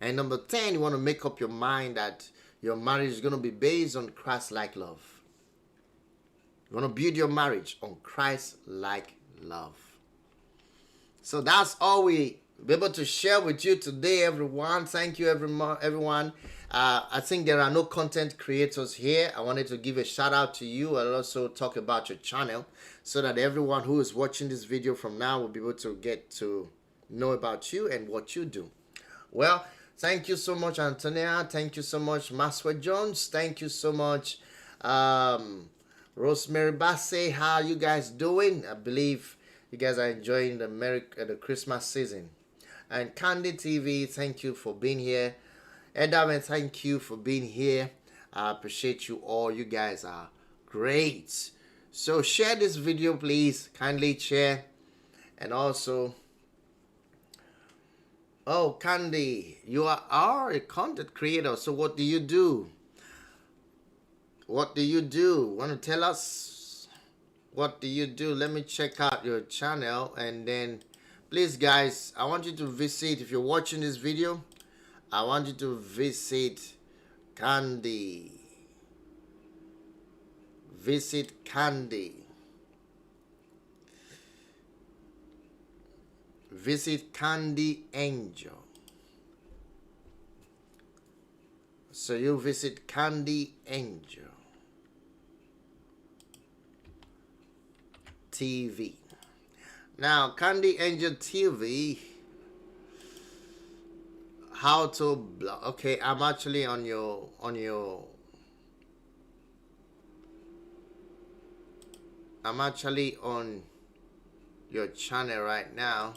And number 10, you want to make up your mind that your marriage is going to be based on Christ-like love. You want to build your marriage on Christ-like love. So that's all we be able to share with you today, everyone. Thank you, everyone. I think there are no content creators here. I wanted to give a shout out to you and also talk about your channel so that everyone who is watching this video from now will be able to get to know about you and what you do. Well, thank you so much, Antonia. Thank you so much, Maswell Jones. Thank you so much, Rosemary Bassey. How are you guys doing? I believe you guys are enjoying the Christmas season. And Candy TV, thank you for being here. Edaman, thank you for being here. I appreciate you all. You guys are great. So share this video, please. Kindly share. And also, oh, Candy, you are a content creator. So what do you do? What do you do? Want to tell us? What do you do? Let me check out your channel and then Please, guys, I want you to visit. If you're watching this video, I want you to visit Candy. Visit Candy. Visit Candy Angel. So you visit Candy Angel TV. Now, Candy Angel TV. How to okay, I'm actually on your I'm actually on your channel right now.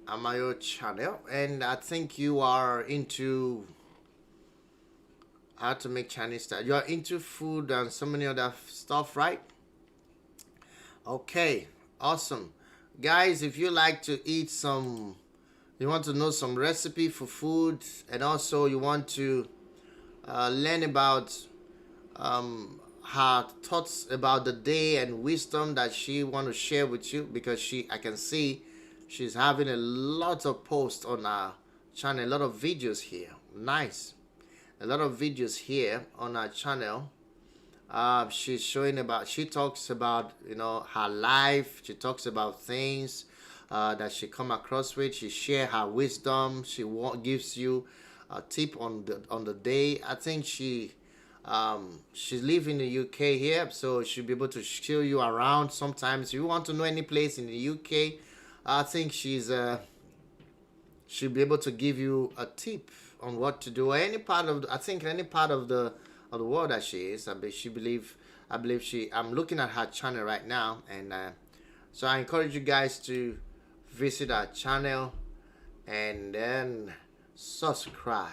I'm on your channel, and I think you are into how to make Chinese style. You are into food and so many other stuff, right? Okay, awesome. Guys, if you like to eat some, you want to know some recipe for food, and also you want to learn about her thoughts about the day and wisdom that she want to share with you, because I can see she's having a lot of posts on our channel, a lot of videos here. Nice. A lot of videos here on our channel. She's showing about, she talks about, you know, her life. She talks about things that she come across with. She share her wisdom. She gives you a tip on the day. I think she live in the UK here, so she'll be able to show you around. Sometimes if you want to know any place in the UK, I think she'll be able to give you a tip on what to do. Any part of any part of the world that she is. I believe I'm looking at her channel right now, and so I encourage you guys to visit our channel and then subscribe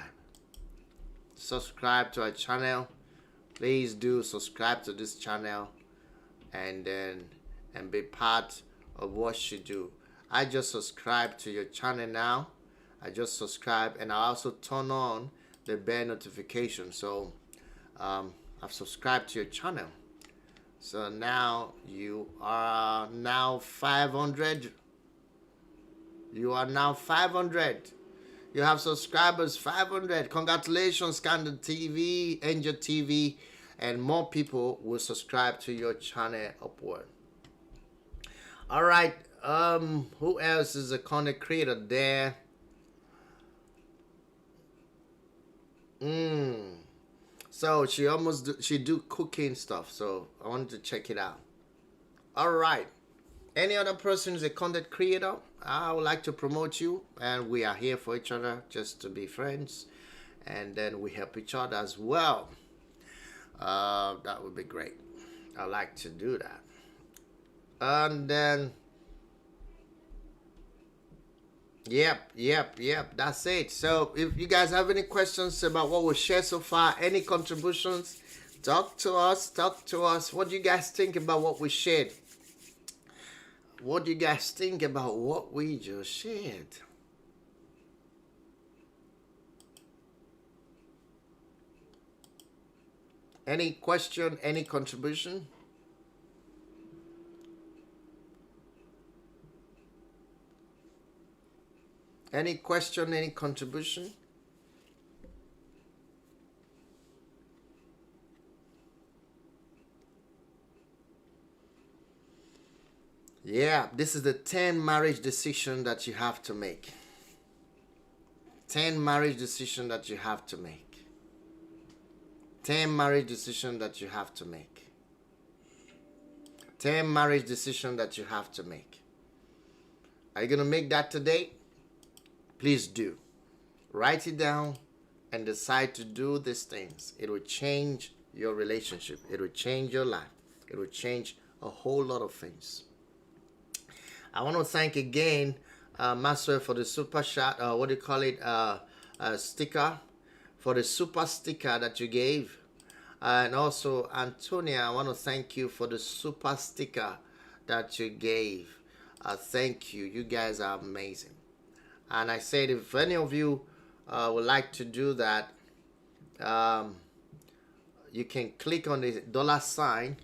to our channel. Please do subscribe to this channel and be part of what she do. I just subscribe to your channel now. I just subscribe, and I also turn on the bell notification. So I've subscribed to your channel. So now you are now 500. You are now 500. You have subscribers 500. Congratulations, Candy TV, Angel TV, and more people will subscribe to your channel upward. All right. Who else is a content creator there? So she do cooking stuff. So I wanted to check it out. All right. Any other person is a content creator? I would like to promote you, and we are here for each other, just to be friends, and then we help each other as well. That would be great. I like to do that. And then Yep. That's it. So if you guys have any questions about what we shared so far, any contributions, talk to us. What do you guys think about what we shared? What do you guys think about what we just shared? Any question, any contribution? Any question, any contribution? Yeah, this is the 10 marriage decision that you have to make. 10 marriage decision that you have to make. 10 marriage decision that you have to make. 10 marriage decision that you have to make. Are you going to make that today? Please do. Write it down and decide to do these things. It will change your relationship. It will change your life. It will change a whole lot of things. I want to thank again Maxwell for the super chat, what do you call it, sticker, for the super sticker that you gave. And also, Antonia, I want to thank you for the super sticker that you gave. Thank you. You guys are amazing. And I said, if any of you would like to do that, you can click on the $sign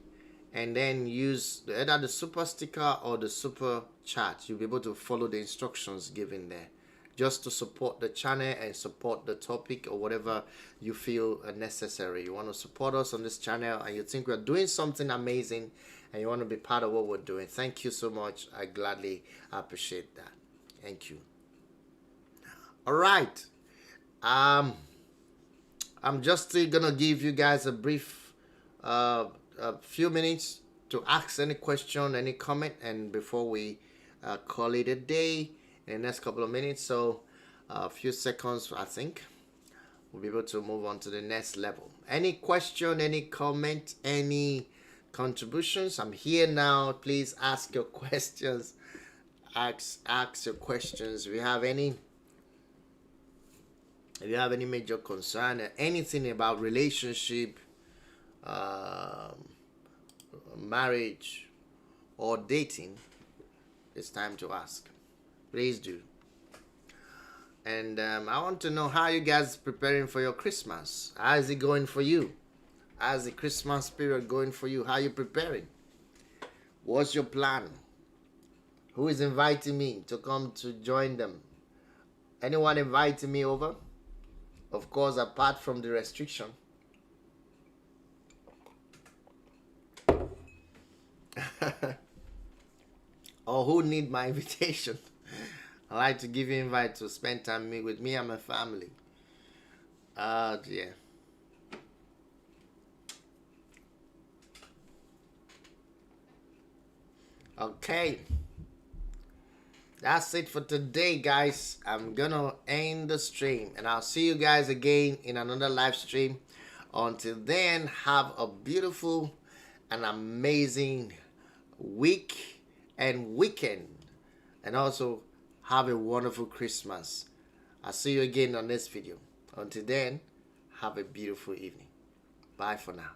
and then use either the super sticker or the super chat. You'll be able to follow the instructions given there, just to support the channel and support the topic or whatever you feel necessary. You want to support us on this channel and you think we're doing something amazing and you want to be part of what we're doing. Thank you so much. I gladly appreciate that. Thank you. All right. I'm just gonna give you guys a brief a few minutes to ask any question, any comment, and before we call it a day in the next couple of minutes, so a few seconds, I think we'll be able to move on to the next level. Any question, any comment, any contributions? I'm here now. Please ask your questions. Ask your questions. If you have any major concern, anything about relationship, marriage, or dating, it's time to ask. Please do. And I want to know how you guys preparing for your Christmas. How is it going for you? How's the Christmas period going for you? How are you preparing? What's your plan? Who is inviting me to come to join them? Anyone inviting me over? Of course, apart from the restriction. Or who need my invitation? I like to give you invite to spend time with me and my family. Yeah. Okay. That's it for today, guys. I'm gonna end the stream and I'll see you guys again in another live stream. Until then, have a beautiful and amazing week and weekend, and also have a wonderful Christmas. I'll see you again on this video. Until then, have a beautiful evening. Bye for now.